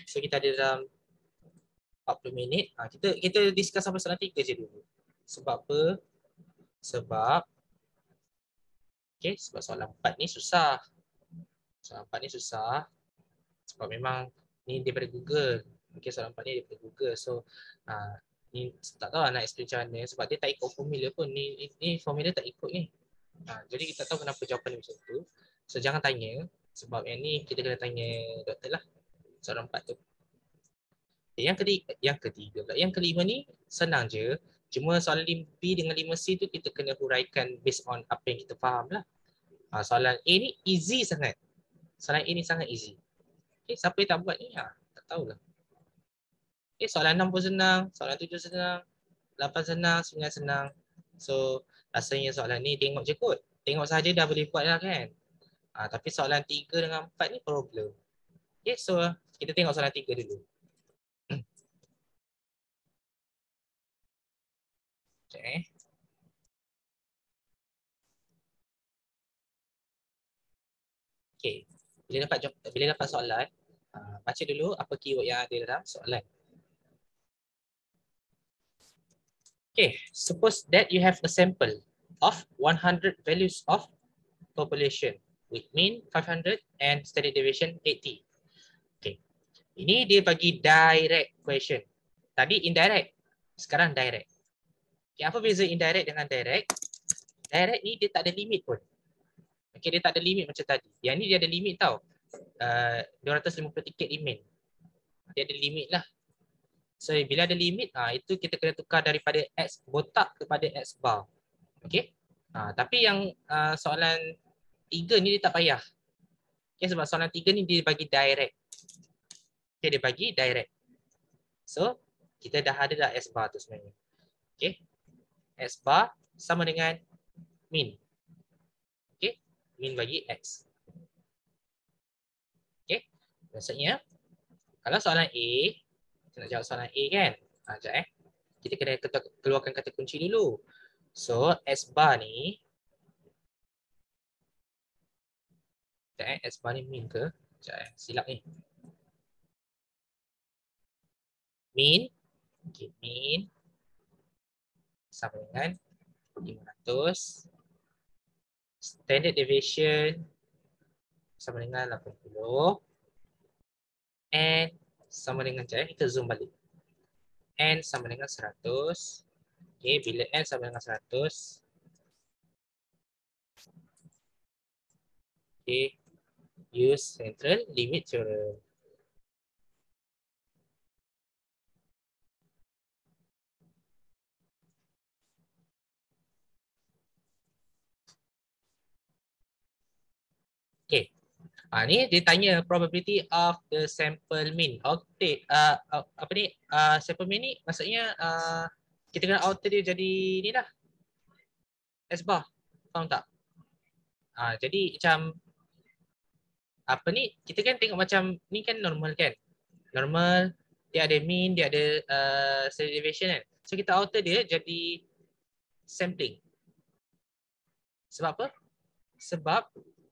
So kita ada dalam 40 minit. Kita discuss sampai soalan 3 je dulu. Sebab apa? Sebab sebab soalan 4 ni susah. Soalan 4 ni susah. Sebab memang ni daripada Google. Soalan 4 ni daripada Google. So ni tak tahu nak explain macam mana sebab dia tak ikut formula pun. Ni formula tak ikut ni. Jadi kita tak tahu kenapa jawapan dia macam tu. So jangan tanya sebab yang ni kita kena tanya doktor lah. Soalan 4 tu. Yang kelima ni senang je. Cuma soalan 5B dengan 5C tu kita kena huraikan based on apa yang kita faham lah. Soalan A ni easy sangat. Soalan A ni sangat easy. Siapa yang tak buat ni? Tak tahulah. Soalan 6 pun senang, soalan 7 senang, 8 senang, 9 senang. So rasanya soalan ni tengok je kot. Tengok saja dah boleh buat lah kan. Tapi soalan 3 dengan 4 ni problem. So kita tengok soalan 3 dulu. Okay. Bila dapat soalan, baca dulu apa keyword yang ada dalam soalan. Okay, suppose that you have a sample of 100 values of population with mean 500 and standard deviation 80. Okay, ini dia bagi direct question. Tadi indirect, sekarang direct. Okay, apa beza indirect dengan direct? Direct ni dia tak ada limit pun. Okay, dia tak ada limit macam tadi. Yang ni dia ada limit tau. 250 tiket email. Dia ada limit lah. So bila ada limit, itu kita kena tukar daripada X botak kepada X bar. Okay. Tapi yang soalan 3 ni dia tak payah. Okay, sebab soalan 3 ni dia bagi direct. Okay, dia bagi direct. So kita dah ada dah X bar tu sebenarnya. Okay. X bar sama dengan min. Okay. Min bagi X. Okay. Maksudnya kalau soalan A, kita nak jawab soalan A kan? Sekejap kita kena keluarkan kata kunci dulu. So, S bar ni, S bar ni min ke? Sekejap silap ni. Min, okay, min sama dengan 500 Standard deviation sama dengan 80. N sama dengan, kita zoom balik. N sama dengan 100. Okay, bila N sama dengan 100. Okay, use central limit theorem. Okay. Ni dia tanya probability of the sample mean. Okay, apa ni? Sample mean ni maksudnya kita kena alter dia jadi ni lah. S bar. Faham tak? Jadi macam apa ni? Kita kan tengok macam ni kan normal kan? Normal, dia ada mean, dia ada standard deviation kan? So kita alter dia jadi sampling. Sebab apa? Sebab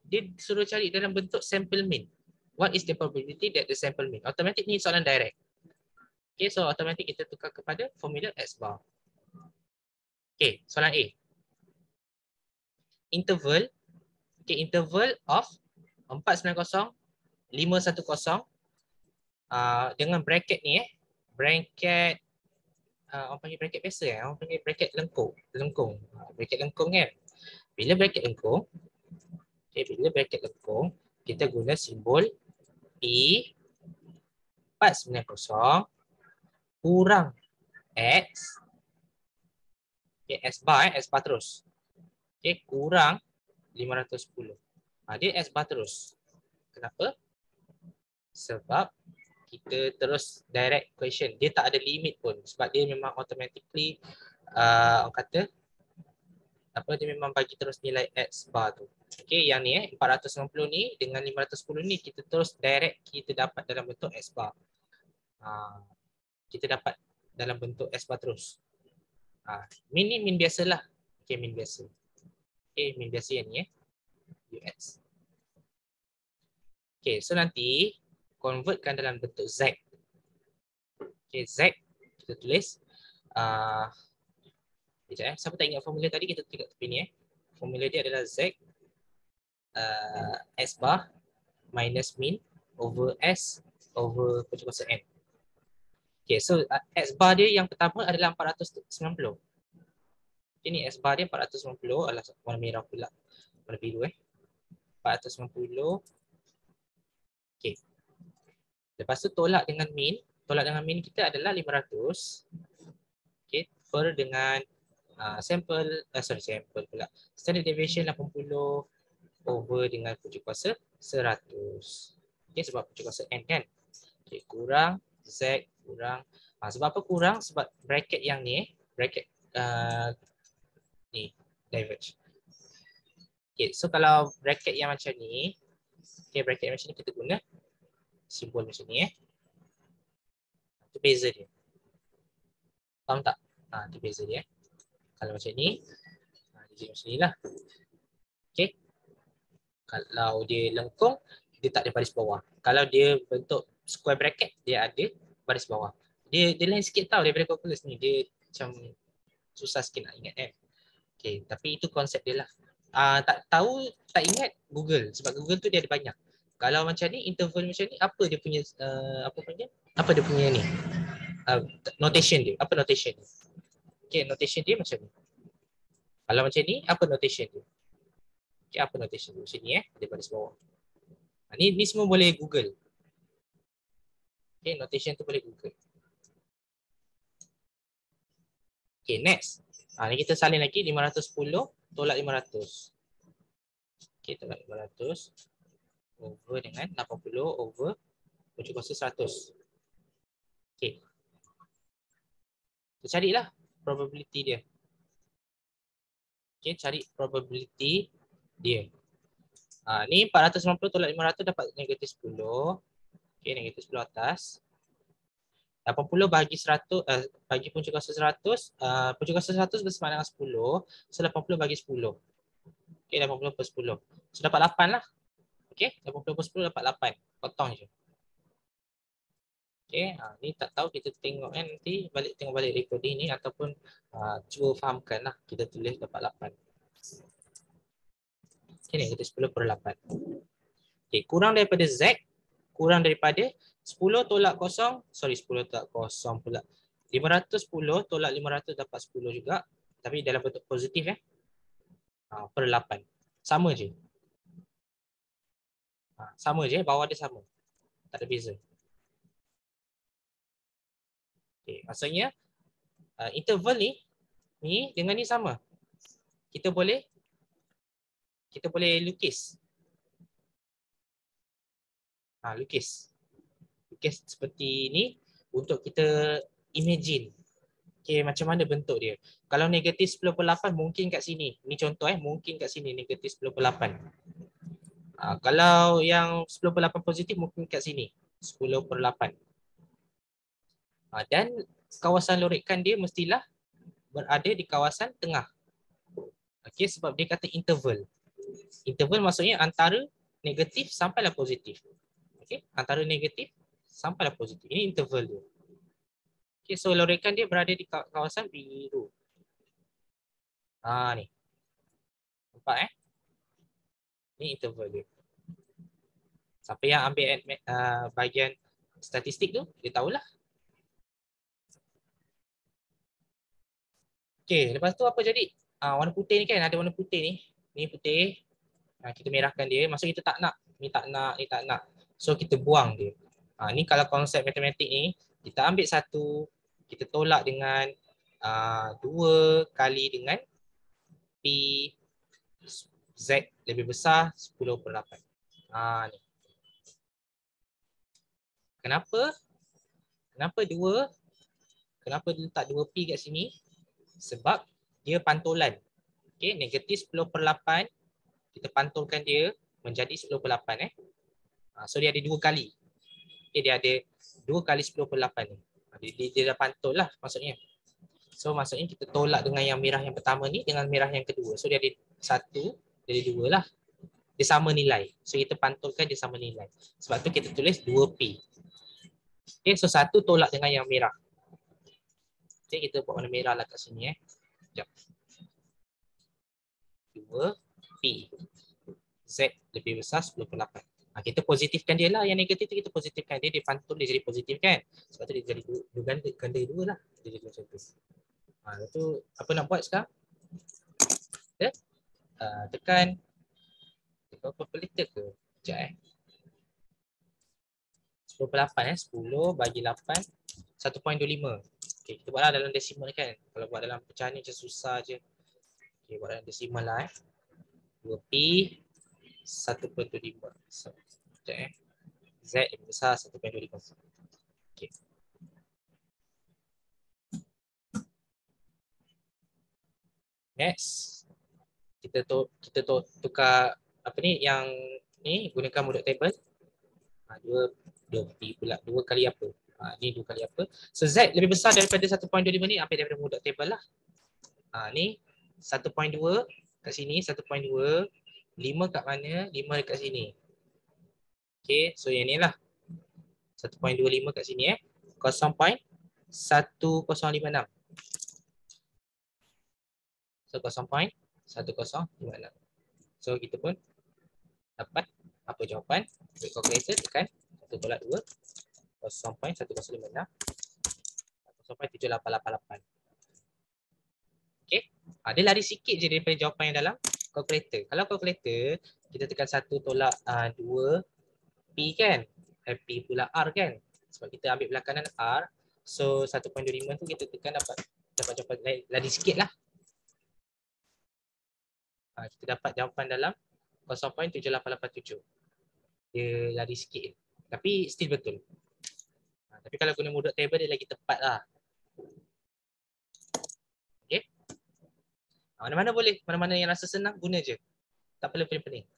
dia suruh cari dalam bentuk sample mean. What is the probability that the sample mean? Automatic ni soalan direct. Okay, so automatic kita tukar kepada formula S bar. Okay, soalan A. Interval, okay, interval of 490, 510 dengan bracket ni bracket orang panggil bracket biasa orang panggil bracket lengkung. Bracket lengkung kan. Bila bracket lengkung, okay, bila bracket lengkung, kita guna simbol P 490 kurang X, okay, S bar terus. Okay, kurang 510. Dia S bar terus. Kenapa? Sebab kita terus direct question. Dia tak ada limit pun. Sebab dia memang automatically orang kata apa, dia memang bagi terus nilai X bar tu. Okay, yang ni 490 ni dengan 510 ni kita terus direct kita dapat dalam bentuk X bar. Kita dapat dalam bentuk S bar terus. Min ni min biasalah. Okay, min biasa. Okay, min biasa yang ni UX. Okay, so nanti convertkan dalam bentuk Z. Okay, Z kita tulis. Siapa tak ingat formula tadi, kita tengok tepi ni. Formula dia adalah Z S bar minus min over S over pojok kuasa N. Okay, so S bar dia yang pertama adalah 490. Ini S bar dia 490, alah warna merah pula. Warna biru 490. Okay. Lepas tu tolak dengan min. Tolak dengan min kita adalah 500. Okay, per dengan sampel pula. Standard deviation 80 over dengan pojok kuasa 100. Okay, sebab pojok kuasa N kan. Okay, kurang Z kurang. Sebab apa kurang? Sebab bracket yang ni, bracket ni, diverge. Okay, so kalau bracket yang macam ni, okay, bracket yang macam ni kita guna simbol macam ni Itu beza dia. Faham tak? Itu beza dia. Kalau macam ni, dia macam ni lah. Okay. Kalau dia lengkung, dia tak ada baris bawah. Kalau dia bentuk square bracket, dia ada baris bawah. Dia lain sikit tau daripada calculus ni. Dia macam susah sikit nak ingat kan. Okay, tapi itu konsep dia lah. Tak tahu, tak ingat Google. Sebab Google tu dia ada banyak. Kalau macam ni, interval macam ni, apa dia punya, apa dia punya ni? Notation dia. Apa notation dia? Okay, notation dia macam ni. Kalau macam ni, apa notation dia? Okay, apa notation dia? Macam ni dia baris bawah. Ni semua boleh Google. Okay, notation tu boleh Google. Okay, next. Ni kita salin lagi 510 tolak 500. Okay, tolak 500 over dengan 80 over pojok kuasa 100. Okay. Kita carilah probability dia. Okay, cari probability dia. Ni 490 tolak 500 dapat negatif 10. Okay, negatif 10 atas. 80 bagi 100, bagi pojok kuasa 100, pojok kuasa 100 bersama dengan 10. So 80 bagi 10. Okay, 80 per 10. So dapat 8 lah. Okay, 80 per 10 dapat 8. Potong je. Okay, ni tak tahu, kita tengok kan nanti tengok balik recording ni ataupun cuba fahamkan lah, kita tulis dapat 8. Okay, negatif 10/8. Okay, kurang daripada Z, kurang daripada 10 tolak kosong, 10 tolak kosong pula. 510 tolak 500 dapat 10 juga. Tapi dalam bentuk positif per 8. Sama je. Sama je, bawah dia sama. Tak ada beza. Okay, maksudnya interval ni dengan ni sama. Kita boleh lukis. Lukis seperti ni untuk kita imagine. Okay, macam mana bentuk dia. Kalau negatif 10/8 mungkin kat sini. Ni contoh mungkin kat sini negatif 10/8. Kalau yang 10/8 positif mungkin kat sini 10/8. Dan kawasan lorikan dia mestilah berada di kawasan tengah. Okay, sebab dia kata interval. Interval maksudnya antara negatif sampailah positif. Okay, antara negatif sampailah positif. Ini interval dia. Okay, so lorikan dia berada di kawasan biru. Ni. Nampak Ni interval dia. Siapa yang ambil bahagian statistik tu, dia tahulah. Okay, lepas tu apa jadi? Warna putih ni kan, ada warna putih ni. Ni putih. Kita merahkan dia. Maksud kita tak nak. Ni tak nak, ni tak nak. So kita buang dia. Ni kalau konsep matematik ni, kita ambil satu, kita tolak dengan 2 kali dengan P Z lebih besar 10/8. Ni. Kenapa 2? Kenapa letak 2P kat sini? Sebab dia pantulan. Okay, negatif 10/8 kita pantulkan dia menjadi 10/8 So dia ada 2 kali. Okay, dia ada 2 kali 10/8 ni. Dia dah pantul lah maksudnya. So maksudnya kita tolak dengan yang merah yang pertama ni dengan merah yang kedua. So dia ada 1, dia ada 2 lah. Dia sama nilai. So kita pantulkan dia sama nilai. Sebab tu kita tulis 2P. Okay, so 1 tolak dengan yang merah. Okay, kita buat warna merah lah kat sini. Sekejap. 2P. Z lebih besar 10/8. Kita positifkan dia lah. Yang negatif tu kita positifkan dia. Dia pantul dia jadi positif kan. Sebab tu dia jadi ganda 2 lah. Dia jadi macam tu. Lepas tu apa nak buat sekarang? Kita tekan calculator ke? Sekejap 10/8 10 bagi 8 1.25. Okay, kita buatlah dalam desimal kan. Kalau buat dalam pecahan ni macam susah je. Okay, buat dalam desimal lah 2P 1.25. Sekejap Z lebih besar 1.25. Okay. Next. Kita tukar apa ni yang ni gunakan model table. 2P pula 2 kali apa? Ni 2 kali apa? So Z lebih besar daripada 1.25 ni ambil daripada model table lah. Ni 1.2 kat sini 1.2, 5 kat mana? 5 dekat sini. Okay, so yang ni lah 1.25 kat sini 0.1056. So 0.1056. So kita pun dapat apa jawapan? Ambil calculator tekan 1 tolak 2 0.1056 0.7888. Okay. Dia lari sikit je daripada jawapan yang dalam calculator. Kalau calculator kita tekan 1 tolak 2 P kan? P pula R kan? Sebab kita ambil belakanan R. So 1.25 tu kita tekan dapat jawapan lari sikit lah. Kita dapat jawapan dalam 0.7887. Dia lari sikit. Tapi still betul. Tapi kalau guna model table dia lagi tepat lah. Okay. Mana-mana boleh. Mana-mana yang rasa senang guna je. Tak perlu pening-pening.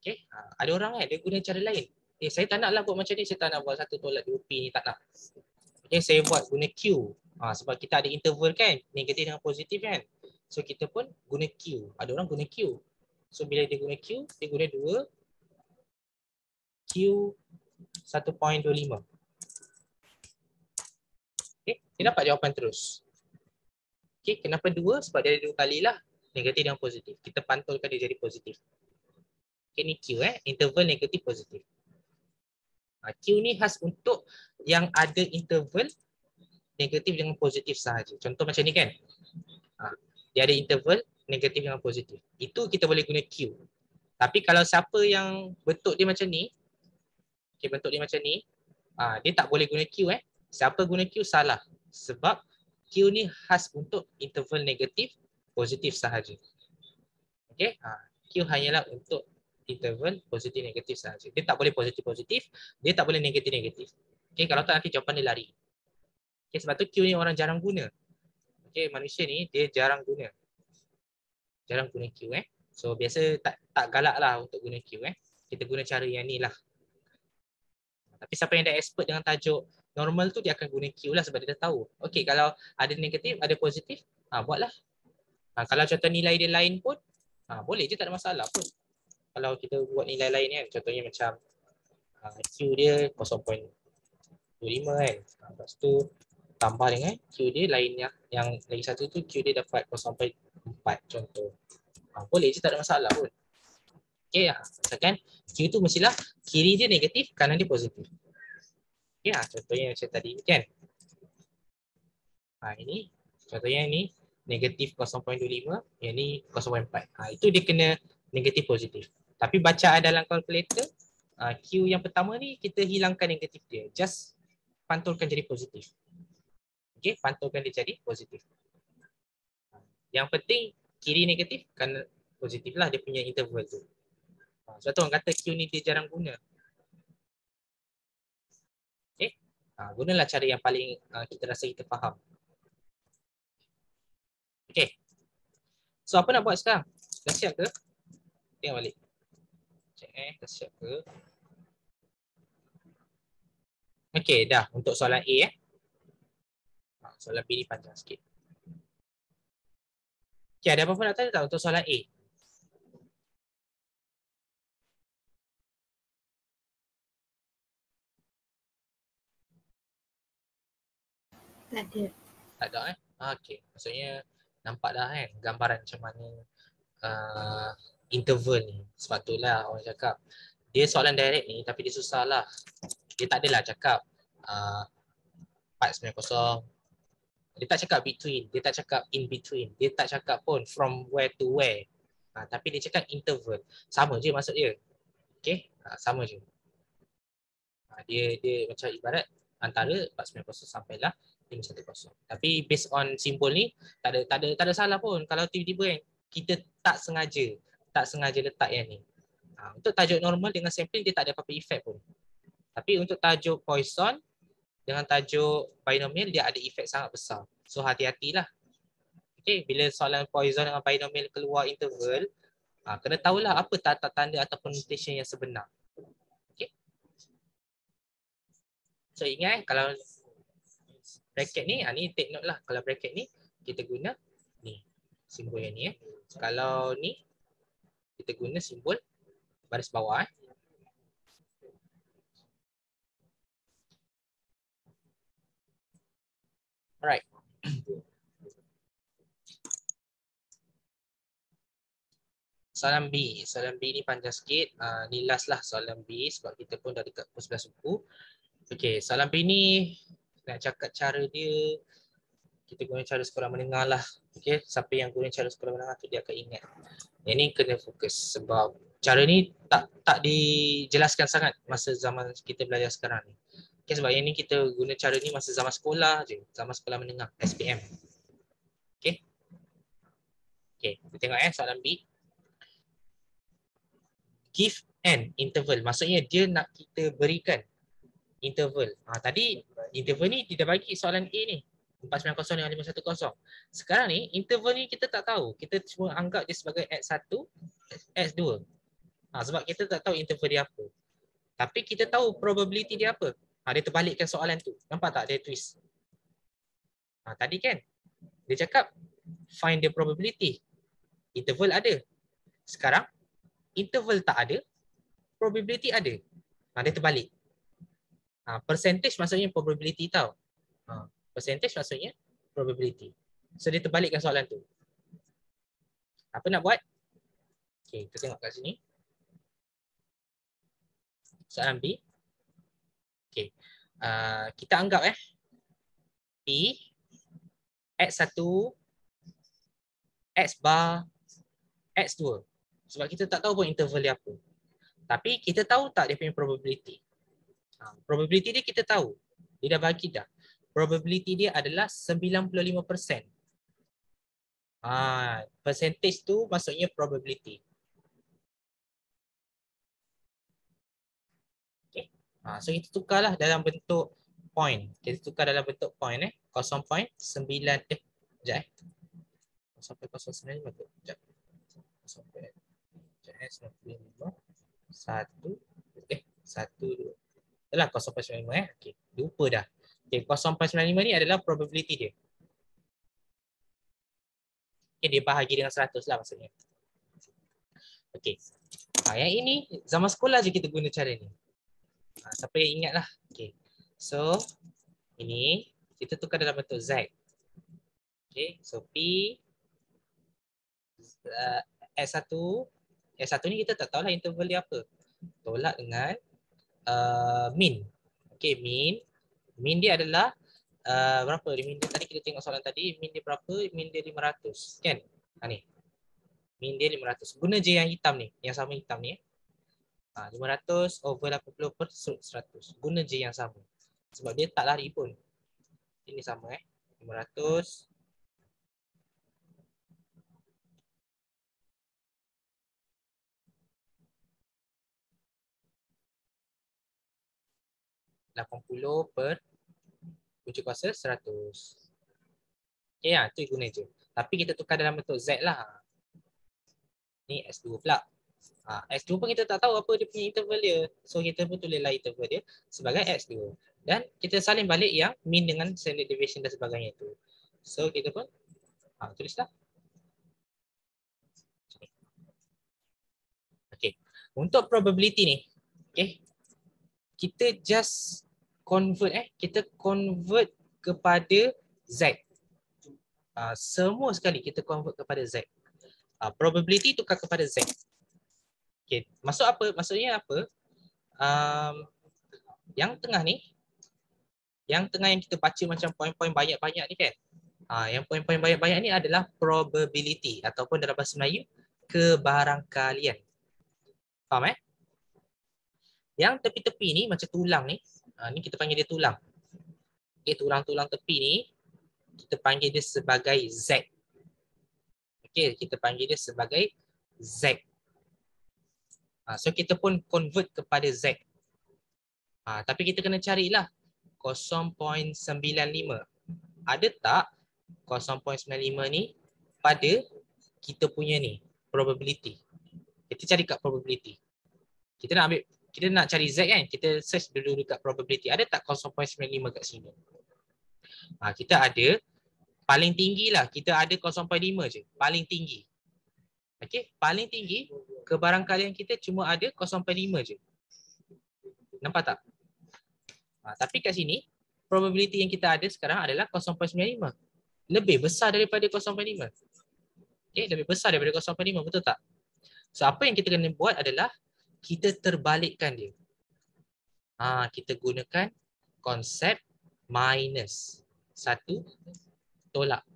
Okay. Ada orang dia guna cara lain. Saya tak nak lah buat macam ni. Saya tak nak buat 1 tolak 2P ni. Tak nak. Okay, saya buat guna Q. Sebab kita ada interval kan. Negatif dengan positif kan. So kita pun guna Q. Ada orang guna Q. So bila dia guna Q, dia guna 2 Q 1.25. Okay, dia dapat jawapan terus. Okay, kenapa 2? Sebab dia ada 2 kali lah. negatif dengan positif. Kita pantulkan dia jadi positif. Okay, ni Q interval negatif positif. Q ni khas untuk yang ada interval negatif dengan positif sahaja. Contoh macam ni kan. Dia ada interval negatif dengan positif. Itu kita boleh guna Q. Tapi kalau siapa yang bentuk dia macam ni, okay, bentuk dia macam ni, dia tak boleh guna Q. Siapa guna Q salah. Sebab Q ni khas untuk interval negatif positif sahaja. Okay? Q hanyalah untuk interval positif negatif sahaja. Dia tak boleh positif-positif, dia tak boleh negatif-negatif. Okay, kalau tak nanti jawapan dia lari. Okay, sebab tu Q ni orang jarang guna. Okay, manusia ni dia jarang guna. Jarang guna Q. So biasa tak galak lah untuk guna Q. Kita guna cara yang ni lah. Tapi siapa yang dah expert dengan tajuk normal tu dia akan guna Q lah sebab dia dah tahu. Okay, kalau ada negatif, ada positif, buatlah. Kalau contoh nilai dia lain pun, boleh je, tak ada masalah pun. Kalau kita buat nilai lain kan, contohnya macam Q dia 0.25 kan. Lepas tu tambah dengan Q dia lainnya, yang lagi satu tu Q dia dapat 0.4 contoh. Boleh je, tak ada masalah pun. Okay, misalkan Q tu mestilah kiri dia negatif, kanan dia positif. Okay, contohnya macam tadi kan. Ini contohnya ni negatif 0.25, yang ni 0.4. Itu dia kena negatif positif. Tapi bacaan dalam kalkulator, Q yang pertama ni kita hilangkan negatif dia. Just pantulkan jadi positif. Okay, pantulkan dia jadi positif. Yang penting kiri negatif, kanan positif lah dia punya interval tu. Sebab tu orang kata Q ni dia jarang guna. Okay, gunalah cara yang paling kita rasa kita faham. Okay. So apa nak buat sekarang? Dah siap ke? Tengok balik. Cek dah siap ke? Okay, dah untuk soalan A soalan B ni panjang sikit. Okay, ada apa-apa nak tanya tak untuk soalan A? Tak ada. Tak ada Okay, maksudnya nampak dah kan gambaran macam mana interval ni. Sebab tu lah orang cakap dia soalan direct ni tapi dia susah lah. Dia tak adalah cakap 490. Dia tak cakap between, dia tak cakap in between, dia tak cakap pun from where to where. Tapi dia cakap interval. Sama je maksud dia. Okay, sama je. Dia macam ibarat antara 490 sampailah 510. Tapi based on simbol ni tak ada salah pun kalau tiba-tiba kita tak sengaja letak yang ni. Untuk tajuk normal dengan sampling dia tak ada apa-apa efek pun. Tapi untuk tajuk Poisson dengan tajuk binomial dia ada efek sangat besar. So hati-hatilah. Okay, bila soalan Poisson dengan binomial keluar interval, kena tahulah apa tanda atau notation yang sebenar. Okay. So ingat kalau bracket ni, ni take note lah. Kalau bracket ni kita guna ni simbol yang ni. Kalau ni kita guna simbol baris bawah. Alright. Soalan B. Soalan B ni panjang sikit. Ni last lah soalan B sebab kita pun dah dekat pukul 11 suku. Okay, soalan B ni nak cakap cara dia, kita guna cara sekolah menengah lah. Okay, siapa yang guna cara sekolah menengah tu dia akan ingat. Yang ni kena fokus sebab cara ni tak dijelaskan sangat masa zaman kita belajar sekarang ni. Okay, sebab yang ni kita guna cara ni masa zaman sekolah je, zaman sekolah menengah, SPM. Okay. Okay, kita tengok soalan B. Give an interval, maksudnya dia nak kita berikan interval. Tadi interval ni dia bagi soalan A ni 490 dengan 510. Sekarang ni interval ni kita tak tahu. Kita cuma anggap dia sebagai X1, X2. Sebab kita tak tahu interval dia apa. Tapi kita tahu probability dia apa. Dia terbalikkan soalan tu. Nampak tak dia twist? Tadi kan dia cakap find the probability. Interval ada. Sekarang interval tak ada, probability ada. Dia terbalik. Percentage maksudnya probability tau. Percentage maksudnya probability. So dia terbalikkan soalan tu. Apa nak buat? Okay, kita tengok kat sini. Soalan B. Okay. Kita anggap P, X1, X bar, X2. Sebab kita tak tahu pun interval dia apa. Tapi kita tahu tak dia punya probability? Probability dia kita tahu. Dia dah bagi dah. Probability dia adalah 95%. Percentage tu maksudnya probability. Okay. So kita tukarlah dalam bentuk point. Kita tukar dalam bentuk point 0.9 sekejap 0.09 betul. Sekejap. 0.95 1 2. Itulah 0.95 Okey, lupa dah. Okey, 0.95 ni adalah probability dia. Okey, dia bahagi dengan 100 lah maksudnya. Okey. Yang ini zaman sekolah je kita guna cara ni. Siapa yang ingat lah. Okey. So, ini kita tukar dalam bentuk Z. Okey, so P S1 ni kita tak tahulah interval dia apa. Tolak dengan min. Okey, min dia adalah berapa? Min dia tadi kita tengok soalan tadi, min dia berapa? Min dia 500 kan? Ni. Min dia 500. Guna je yang hitam ni, yang sama hitam ni. 500 over 80 per 100. Guna je yang sama. Sebab dia tak lari pun. Ini sama 500 80 per kunci kuasa 100. Okay, tu guna je. Tapi kita tukar dalam bentuk Z lah. Ni S2 pula. S2 pun kita tak tahu apa dia punya interval dia. So kita pun tulislah interval dia sebagai X2. Dan kita salin balik yang mean dengan standard deviation dan sebagainya tu. So kita pun tulislah. Okay. Untuk probability ni, okay, kita just convert kita convert kepada Z. Semua sekali kita convert kepada Z. Probability tukar kepada Z. Okay. Maksud apa? Maksudnya apa? Yang tengah ni, yang tengah yang kita baca macam poin-poin banyak-banyak ni kan? Yang poin-poin banyak-banyak ni adalah probability ataupun dalam bahasa Melayu kebarangkalian. Faham Yang tepi-tepi ni macam tulang ni, ni kita panggil dia tulang. Okay, tulang-tulang tepi ni kita panggil dia sebagai Z. Okay, kita panggil dia sebagai Z. So kita pun convert kepada Z. Tapi kita kena carilah 0.95. Ada tak 0.95 ni pada kita punya ni probability. Kita cari kat probability. Kita nak cari Z kan? Kita search dulu dekat probability. Ada tak 0.95 kat sini? Kita ada paling tinggi lah. Kita ada 0.5 je. Paling tinggi. Okey, paling tinggi kebarangkalian kita cuma ada 0.5 je. Nampak tak? Tapi kat sini probability yang kita ada sekarang adalah 0.95. Lebih besar daripada 0.5. Okey, lebih besar daripada 0.5, betul tak? So apa yang kita kena buat adalah kita terbalikkan dia. Kita gunakan konsep minus. Satu tolak.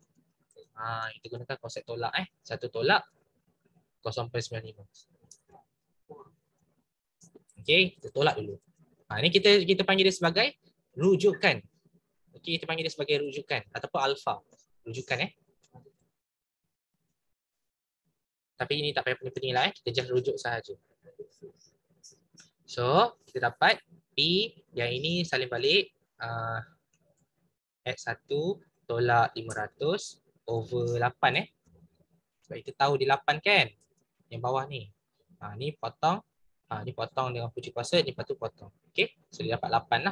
Kita gunakan konsep tolak Satu tolak 0.95. Okey, kita tolak dulu. Ini kita panggil dia sebagai rujukan. Okey, kita panggil dia sebagai rujukan ataupun alfa. Rujukan Tapi ini tak payah penting lah kita just rujuk sahaja. So, kita dapat P yang ini salin balik X1 tolak 500 over 8 Sebab kita tahu dia 8 kan? Yang bawah ni. Ni potong. Ni potong dengan kunci kuasa, ni lepas tu potong. Okey, so dia dapat 8 lah.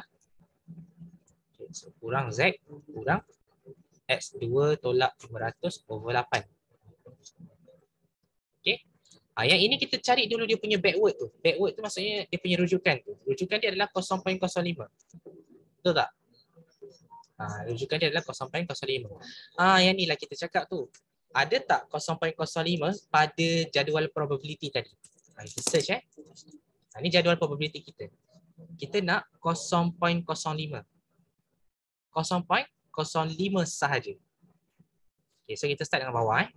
Okay, so kurang Z kurang X2 tolak 500 over 8. Okey. Yang ini kita cari dulu dia punya backward tu. Backward tu maksudnya dia punya rujukan tu. Rujukan dia adalah 0.05. Betul tak? Rujukan dia adalah 0.05. Yang ni lah kita cakap tu. ada tak 0.05 pada jadual probability tadi? Kita search ini jadual probability kita. Kita nak 0.05. 0.05 sahaja. Okay, so kita start dengan bawah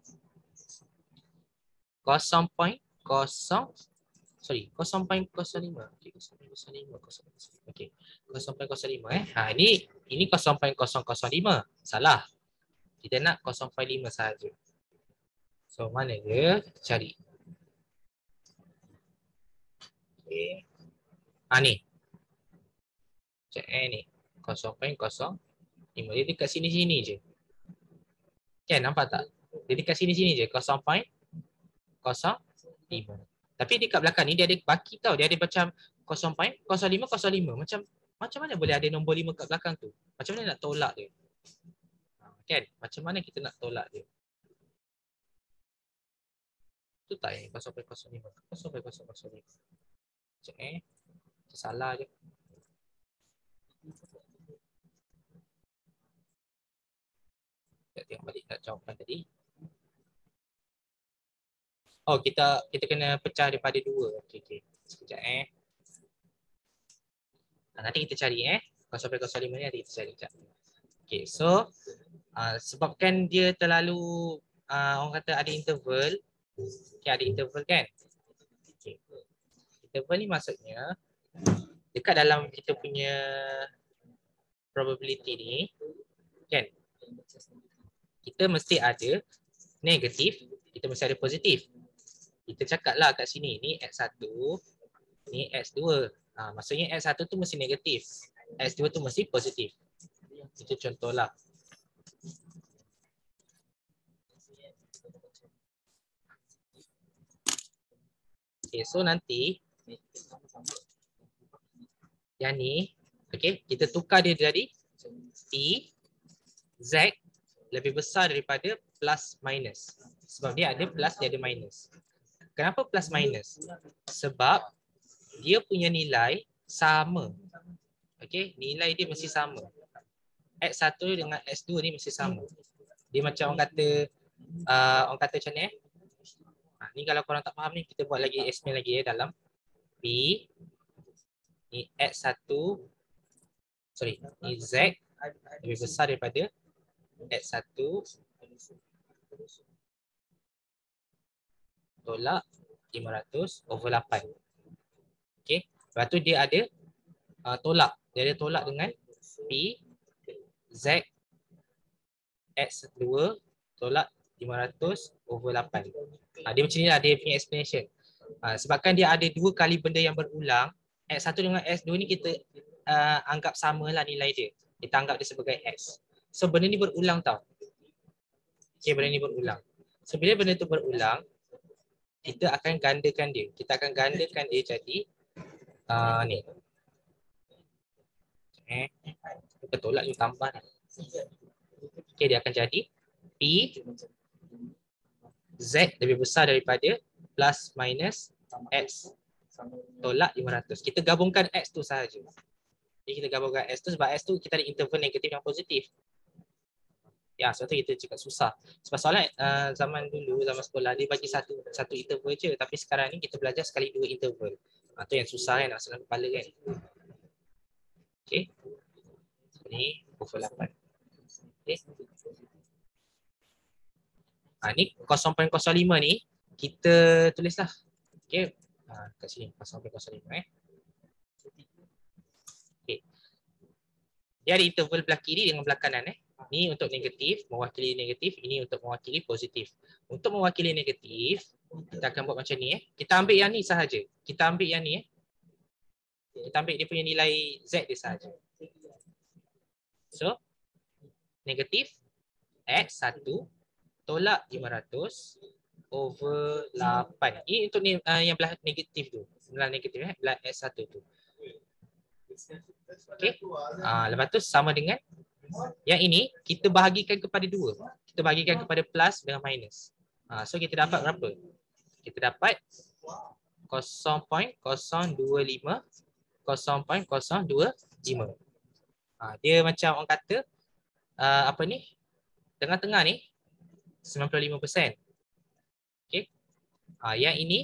0.05. Okay, 0.05. Okay, 0.05 ini 0.005. Salah. Kita nak 0.5 sahaja. So mana dia? Cari. Okay. Ni. Cek ni. 0.05. Dia dekat sini-sini je. Kan nampak tak? Dia dekat sini-sini je. 0.05. Tapi dekat belakang ni dia ada baki tau. Dia ada macam 0.05. Macam mana boleh ada nombor 5 kat belakang tu? Macam mana nak tolak dia? Kan? Macam mana kita nak tolak dia? Tu tak 0.05. 0.005. Cek salah je. Kita tengok balik kat jawapan tadi. Oh, kita kena pecah daripada 2. Okey. Sekejap nanti kita cari 0.05 ni nanti kita cari sekejap. Okey, so sebabkan dia terlalu orang kata ada interval. Okey, ada interval kan? Okey. Interval ni maksudnya dekat dalam kita punya probability ni kan? Kita mesti ada negatif, kita mesti ada positif. Kita cakaplah kat sini ni X1, ni X2. Maksudnya X1 tu mesti negatif, X2 tu mesti positif. Itu contohlah. Okay, so nanti yang ni, okay, kita tukar dia jadi P, Z lebih besar daripada plus minus. Sebab dia ada plus, dia ada minus. Kenapa plus minus? Sebab dia punya nilai sama. Okay, nilai dia mesti sama. X1 dengan X2 ni mesti sama. Dia macam orang kata macam ni ni kalau korang tak faham ni, kita buat lagi, explain lagi dalam P, ni X1, ni Z lebih besar daripada X1 tolak 500 over 8. Okay. Lepas tu dia ada tolak. Dia ada tolak dengan P, Z, X2 tolak 500 over 8. Dia macam ni lah dia punya explanation. Sebabkan dia ada 2 kali benda yang berulang, X1 dengan X2 ni kita anggap samalah nilai dia. Kita anggap dia sebagai X. So benda ni berulang tau. Okay, benda ni berulang. So bila benda tu berulang, kita akan gandakan dia. Kita akan gandakan dia jadi ni. Kita tolak ni tambah ni. Okay, dia akan jadi P Z lebih besar daripada plus minus X tolak 500. Kita gabungkan X tu sahaja. Jadi kita gabungkan X tu sebab X tu kita ada interval negatif yang positif. Ya, sebab tu kita cakap susah. Sebab soalan zaman dulu, zaman sekolah, dia bagi satu interval je. Tapi sekarang ni kita belajar sekali 2 interval. Tu yang susah kan, nak senang kepala kan. Okay. Ni over 8. Okay. Ni 0.05 ni kita tulislah. Okay. Kat sini 0.05 Okay. Dia ada interval belah kiri dengan belah kanan Ni untuk negatif, mewakili negatif. Ini untuk mewakili positif. Untuk mewakili negatif, kita akan buat macam ni Kita ambil yang ni sahaja. Kita ambil yang ni Kita ambil dia punya nilai Z dia sahaja. So, negatif X1 tolak 500 over 8. Ini untuk yang belah negatif tu. Belah negatif belah X1 tu. Okay. Lepas tu sama dengan yang ini kita bahagikan kepada 2. Kita bahagikan kepada plus dengan minus. So kita dapat berapa? Kita dapat 0.025. 0.025. Dia macam orang kata apa ni? Tengah-tengah ni 95%. Okey. Yang ini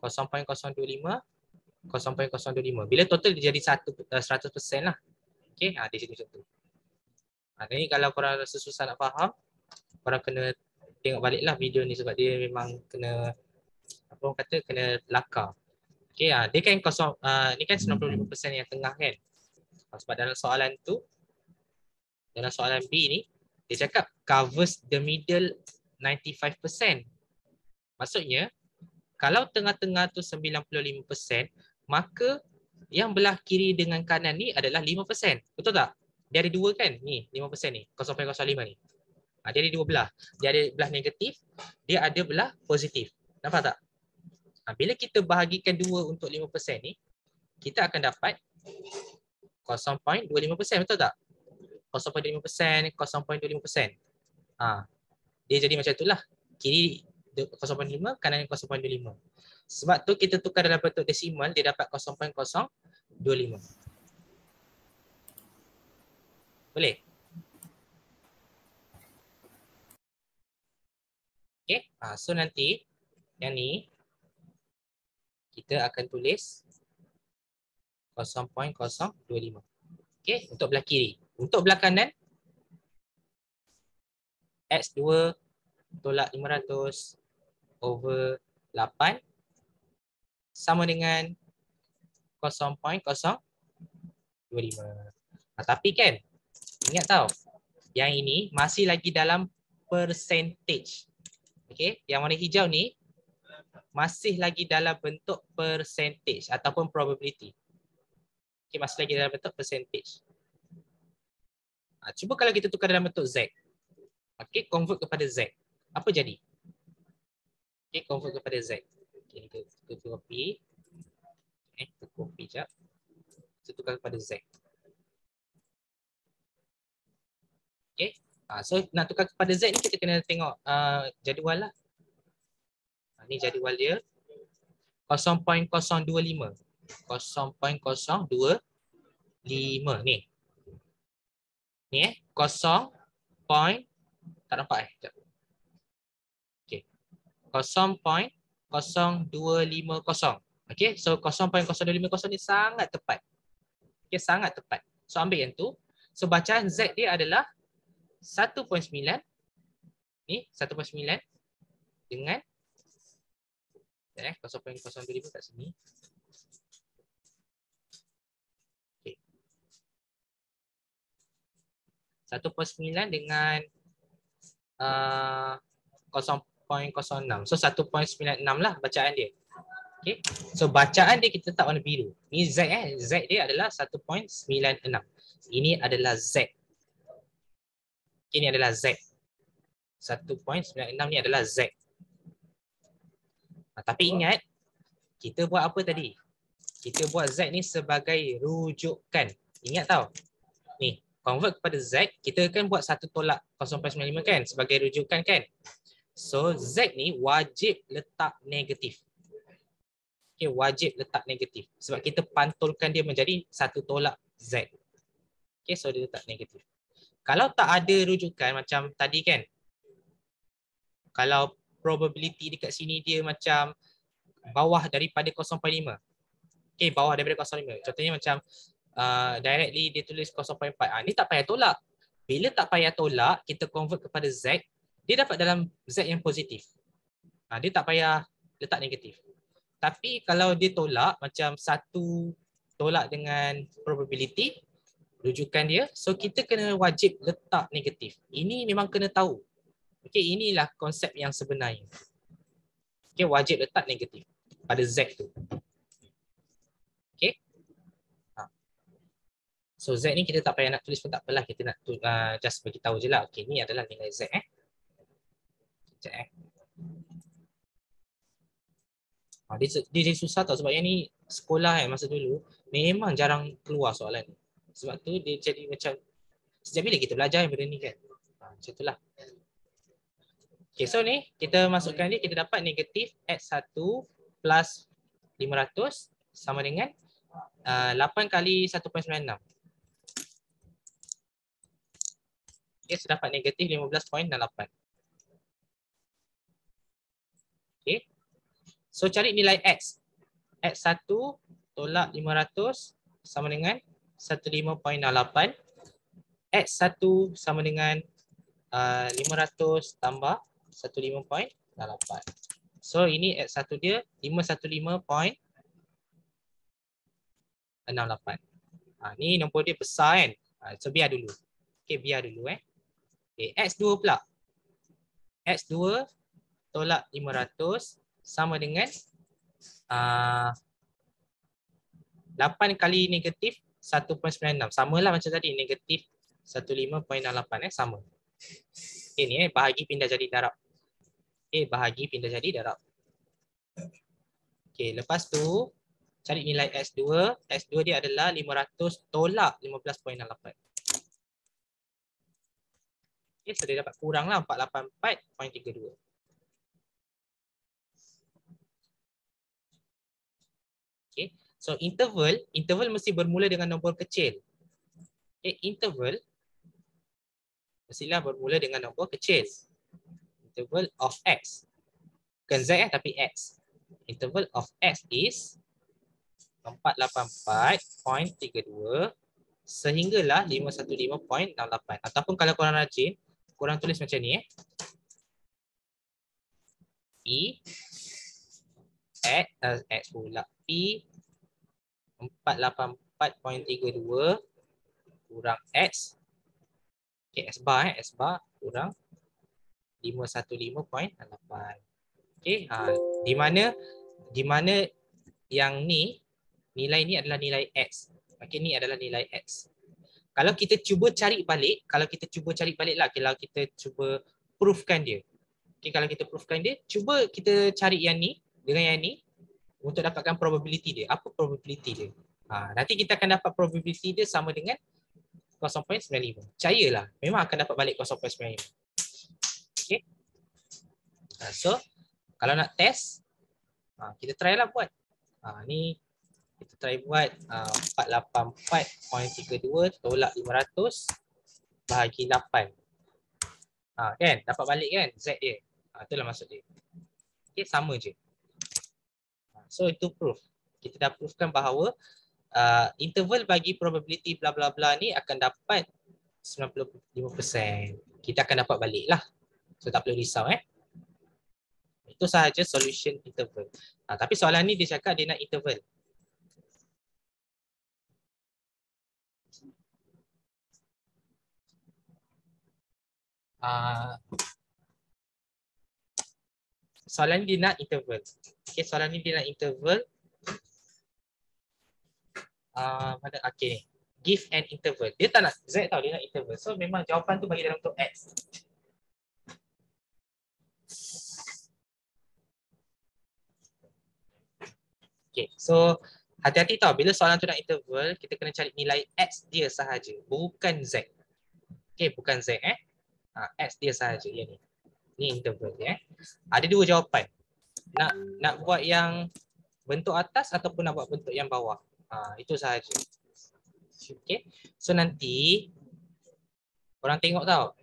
0.025, 0.025. Bila total dia jadi 100% lah. Okey, dia jadi macam tu. Ini kalau korang rasa susah nak faham, korang kena tengok baliklah video ni sebab dia memang kena apa orang kata kena lakar. Okey, dia kan ni kan 95% yang tengah kan. Sebab dalam soalan tu, dalam soalan B ni, dia cakap covers the middle 95%. Maksudnya, kalau tengah-tengah tu 95%, maka yang belah kiri dengan kanan ni adalah 5%. Betul tak? Dia ada dua kan? Ni, 5% ni. 0.05 ni. Dia ada dua belah. Dia ada belah negatif, dia ada belah positif. Nampak tak? Bila kita bahagikan 2 untuk 5% ni, kita akan dapat 0.25%. Betul tak? 0.5%, 0.25%. Dia jadi macam itulah. Kiri 0.5, kanan 0.25. Sebab tu kita tukar dalam bentuk desimal, dia dapat 0.025. Boleh? Okay, so nanti yang ni kita akan tulis 0.025. Okay, untuk belah kiri. Untuk belah kanan, X2 tolak 500 over 8 sama dengan 0.025. Tapi kan, ingat tau, yang ini masih lagi dalam percentage. Okay, yang warna hijau ni masih lagi dalam bentuk percentage ataupun probability. Okay, masih lagi dalam bentuk percentage. Cuba kalau kita tukar dalam bentuk Z. Okay, convert kepada Z. Apa jadi? Okay, convert kepada Z. Okay, kita copy. Kita copy sekejap. Kita tukar kepada Z. Okay. So nak tukar kepada Z ni kita kena tengok jadual lah. Ni jadual dia. 0.025. 0.025 ni. Ni 0. Tak nampak Sekejap. Okay. 0.0250. Okay, so 0.0250 ni sangat tepat. Okay, sangat tepat. So ambil yang tu. So bacaan Z dia adalah 1.9. Ni 1.9 dengan 0.025 kat sini. Okay. 1.9 dengan 0.06. So 1.96 lah bacaan dia. Okay. So bacaan dia kita letak warna biru. Ni Z Z dia adalah 1.96. Ini adalah Z. Ini adalah Z. 1.96 ni adalah Z. Tapi ingat, kita buat apa tadi? Kita buat Z ni sebagai rujukan. Ingat tau. Ni, convert kepada Z, kita kan buat 1 tolak 0.95 kan sebagai rujukan kan. So Z ni wajib letak negatif. Okay, wajib letak negatif. Sebab kita pantulkan dia menjadi 1 tolak Z. Okay, so dia letak negatif. Kalau tak ada rujukan macam tadi kan. Kalau probability dekat sini dia macam bawah daripada 0.5. Okay, bawah daripada 0.5. Contohnya macam directly dia tulis 0.4. Ni tak payah tolak. Bila tak payah tolak, kita convert kepada Z, dia dapat dalam Z yang positif. Dia tak payah letak negatif. Tapi kalau dia tolak, macam 1 tolak dengan probability, rujukan dia, so kita kena wajib letak negatif. Ini memang kena tahu. Okay, inilah konsep yang sebenarnya. Okay, wajib letak negatif pada Z tu. Okay. So Z ni kita tak payah nak tulis pun tak apalah. Kita nak just bagi tahu je lah. Okay, ni adalah nilai Z. Sekejap Dia jadi susah tau sebab yang ni sekolah masa dulu memang jarang keluar soalan ni. Sebab tu dia jadi macam sejak bila kita belajar yang benda ni kan. Macam itulah. Okay, so ni kita masukkan dia, kita dapat negatif X1 plus 500 sama dengan 8 kali 1.96. Okay, so dapat negatif 15.68. Okay. So cari nilai X. X1 tolak 500 sama dengan 15.68. X1 sama dengan 500 tambah 15.68. So ini X1 dia 515.68. Ni nombor dia besar kan. So biar dulu. Okay, biar dulu Okay, X2 pula. X2 tolak 500 sama dengan 8 kali negatif 1.96. Samalah macam tadi, negatif 15.68 sama. Okay, ni bahagi pindah jadi darab. Okay, bahagi pindah jadi darab. Okay, lepas tu cari nilai X2. X2 dia adalah 500 tolak 15.68. Okay, so dia dapat kurang lah 484.32. Okay, so interval mesti bermula dengan nombor kecil. Okay, interval mestilah bermula dengan nombor kecil. Interval of X. Bukan Z tapi X. Interval of X is 484.32 sehinggalah 515.68. Ataupun kalau korang rajin, korang tulis macam ni P X pula P 484.32 kurang X. Okay, X bar X bar kurang 515.68. Okay, di mana yang ni nilai ni adalah nilai X. Okay, ni adalah nilai X. Kalau kita cuba cari balik, lah, kalau kita cuba proofkan dia. Okay, kalau kita proofkan dia, cuba kita cari yang ni dengan yang ni untuk dapatkan probability dia. Apa probability dia? Nanti kita akan dapat probability dia sama dengan 0.95. Percayalah, memang akan dapat balik 0.95. Okay. So, kalau nak test, kita try lah buat. Ni kita try buat 484.32 tolak 500 bahagi 8. Kan? Dapat balik kan Z dia. Itulah maksud dia. Okay, sama je. So itu proof. Kita dah proofkan bahawa interval bagi probability bla bla bla ni akan dapat 95%. Kita akan dapat balik lah. So tak perlu risau Itu sahaja solution interval. Tapi soalan ni dia cakap dia nak interval. Soalan ni dia nak interval. Okay, soalan ni dia nak interval. Mana? Okay. Give an interval. Dia tak nak Z tau, dia nak interval. So memang jawapan tu bagi dalam bentuk X. Okay, so hati-hati tau, bila soalan tu nak interval, kita kena cari nilai X dia sahaja, bukan Z. Okay, bukan Z X dia sahaja yang ni. Ni interval dia Ada dua jawapan. Nak buat yang bentuk atas ataupun nak buat bentuk yang bawah. Itu sahaja. Okay, so nanti korang tengok tau.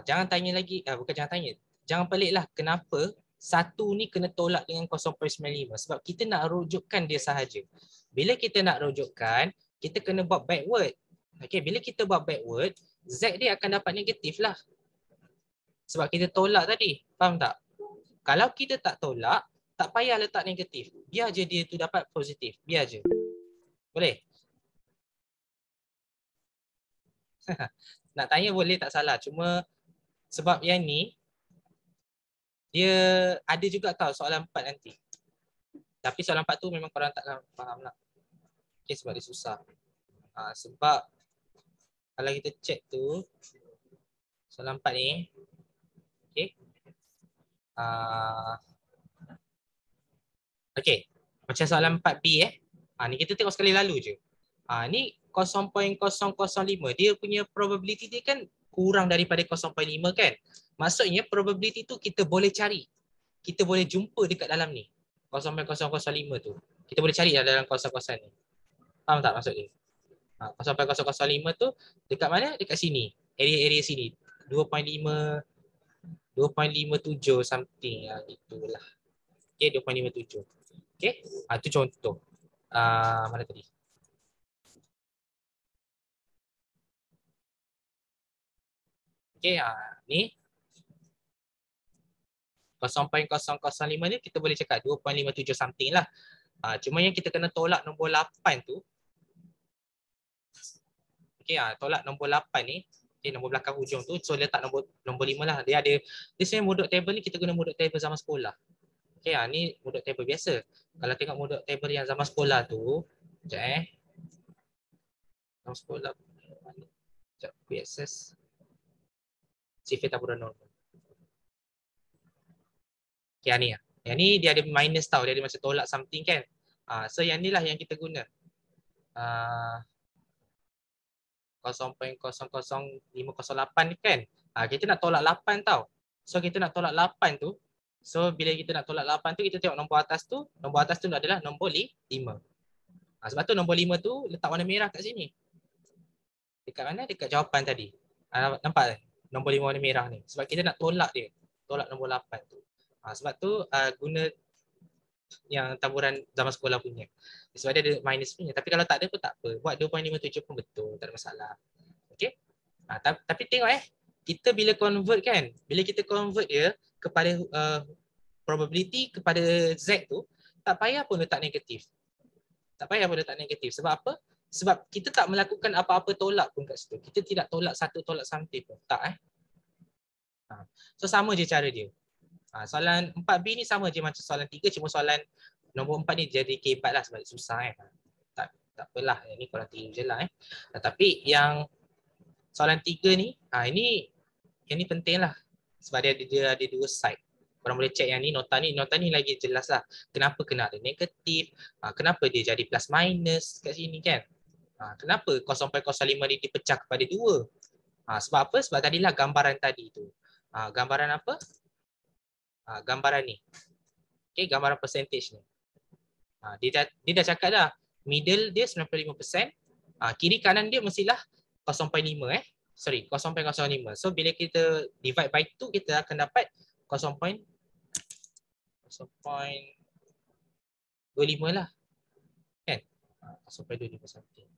Jangan tanya lagi, bukan jangan tanya. Jangan peliklah kenapa satu ni kena tolak dengan 0.95 sebab kita nak rujukkan dia sahaja. Bila kita nak rujukkan, kita kena buat backward. Okay, bila kita buat backward, Z dia akan dapat negatif lah. Sebab kita tolak tadi. Faham tak? Kalau kita tak tolak, tak payah letak negatif. Biar je dia tu dapat positif. Biar je. Boleh? Nak tanya boleh, tak salah. Cuma sebab yang ni, dia ada juga tau soalan 4 nanti. Tapi soalan 4 tu memang korang takkan faham lah. Okay, sebab dia susah. Sebab kalau kita check tu, soalan 4 ni, okay. Okay, macam soalan 4B ni kita tengok sekali lalu je. Ni 0.005, dia punya probability dia kan kurang daripada 0.5 kan. Maksudnya probability tu kita boleh cari. Kita boleh jumpa dekat dalam ni. 0.005 tu. Kita boleh cari dalam kos-kosan ni. Faham tak maksud dia? 0.005 tu dekat mana? Dekat sini. Area sini. 2.5 2.57 something itulah. Okay, 2.57. Okay, itu contoh. Mana tadi? Okay, ni 0.005 ni kita boleh cakap 2.57 something lah. Cuma yang kita kena tolak nombor 8 tu. Okay, tolak nombor 8 ni. Okay, nombor belakang hujung tu. So letak nombor 5 lah. Dia sebenarnya modul table ni kita guna modul table zaman sekolah. Okay, ni modul table biasa. Kalau tengok modul table yang zaman sekolah tu. Sekejap Zaman sekolah. Sekejap, quick access. Sifir taburan normal. Okay, ni lah. Yang ni dia ada minus tau. Dia ada macam tolak something kan. So yang ni lah yang kita guna. 0.00508 kan. Kita nak tolak 8 tau. So kita nak tolak 8 tu. So bila kita nak tolak 8 tu, kita tengok nombor atas tu. Nombor atas tu adalah nombor 5. Sebab tu nombor 5 tu letak warna merah kat sini. Dekat mana? Dekat jawapan tadi. Nampak nombor 5 warna merah ni. Sebab kita nak tolak dia. Tolak nombor 8 tu. Sebab tu guna yang taburan zaman sekolah punya. Sebab dia ada minus punya. Tapi kalau tak ada pun tak apa. Buat 2.57 pun betul. Tak ada masalah. Okay. Tapi tengok kita bila convert kan. Bila kita convert dia kepada probability kepada Z tu. Tak payah pun letak negatif. Tak payah pun letak negatif. Sebab apa? Sebab kita tak melakukan apa-apa tolak pun kat situ. Kita tidak tolak satu tolak something pun. Tak So sama je cara dia. Soalan 4B ni sama je macam soalan 3, cuma soalan nombor 4 ni jadi K4 lah sebab susah tak apalah, ini korang tiru je lah Tapi yang soalan 3 ni, yang ni penting lah sebab dia ada dua side. Korang boleh check yang ni, nota ni lagi jelas lah. Kenapa kena ada negatif, kenapa dia jadi plus minus kat sini kan. Kenapa 0.05 ni dipecah kepada 2? Sebab apa? Sebab tadilah gambaran tadi tu. Gambaran apa? Gambaran ni. Okay, gambaran percentage ni. Dia dah cakap dah. Middle dia 95%. Kiri kanan dia mestilah 0.5 Sorry, 0.05. So bila kita divide by 2, kita akan dapat 0.25 lah. Kan? 0.25 something.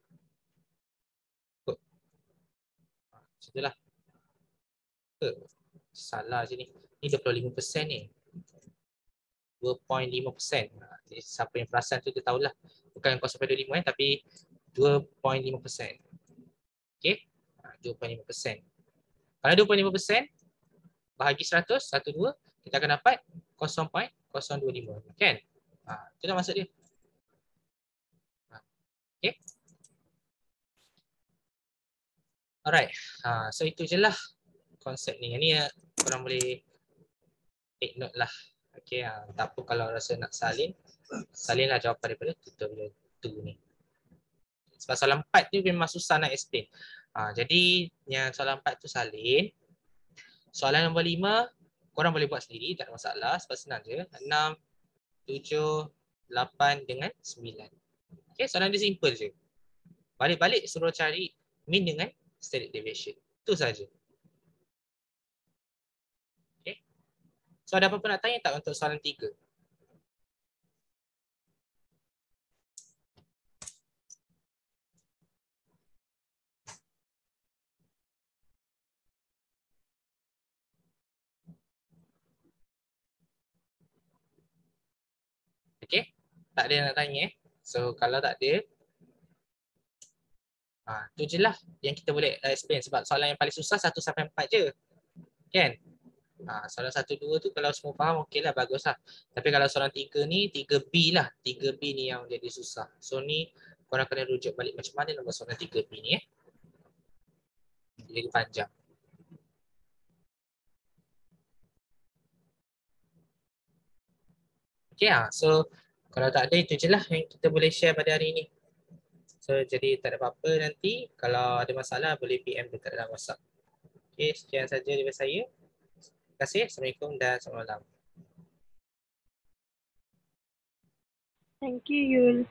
Macam salah je ni. Ni 25% ni. 2.5%. Siapa yang perasan tu dia tahulah. Bukan 0.25 tapi 2.5%. Okay? 2.5%. Kalau 2.5% bahagi 100, 12, kita akan dapat 0.025. Kan? Itulah maksud dia. Okay? Alright. So itu je lah konsep ni. Yang ni korang boleh take note lah. Okay, tak apa kalau rasa nak salin lah jawapan daripada tutorial 2 ni. Sebab soalan 4 tu memang susah nak explain. Jadi yang soalan 4 tu salin. Soalan nombor 5 korang boleh buat sendiri, tak ada masalah. Sebab senang je. 6, 7, 8 dengan 9. Okay, soalan dia simple je. Balik-balik suruh cari mean dengan standard deviation. Itu saja. Okay. So ada apa-apa nak tanya tak untuk soalan 3? Okay, tak ada nak tanya So kalau tak ada, tu je lah yang kita boleh explain. Sebab soalan yang paling susah 1 sampai 4 je. Kan? Soalan 1, 2 tu kalau semua faham okey lah, bagus lah. Tapi kalau soalan 3 ni, 3B lah. 3B ni yang jadi susah. So ni korang kena rujuk balik macam mana nombor soalan 3B ni jadi panjang. Okay, so kalau tak ada, itu je lah yang kita boleh share pada hari ni. So jadi tak ada apa-apa nanti. Kalau ada masalah boleh PM dekat dalam WhatsApp. Okay, sekian saja daripada saya. Terima kasih. Assalamualaikum dan selamat malam. Thank you, Yul.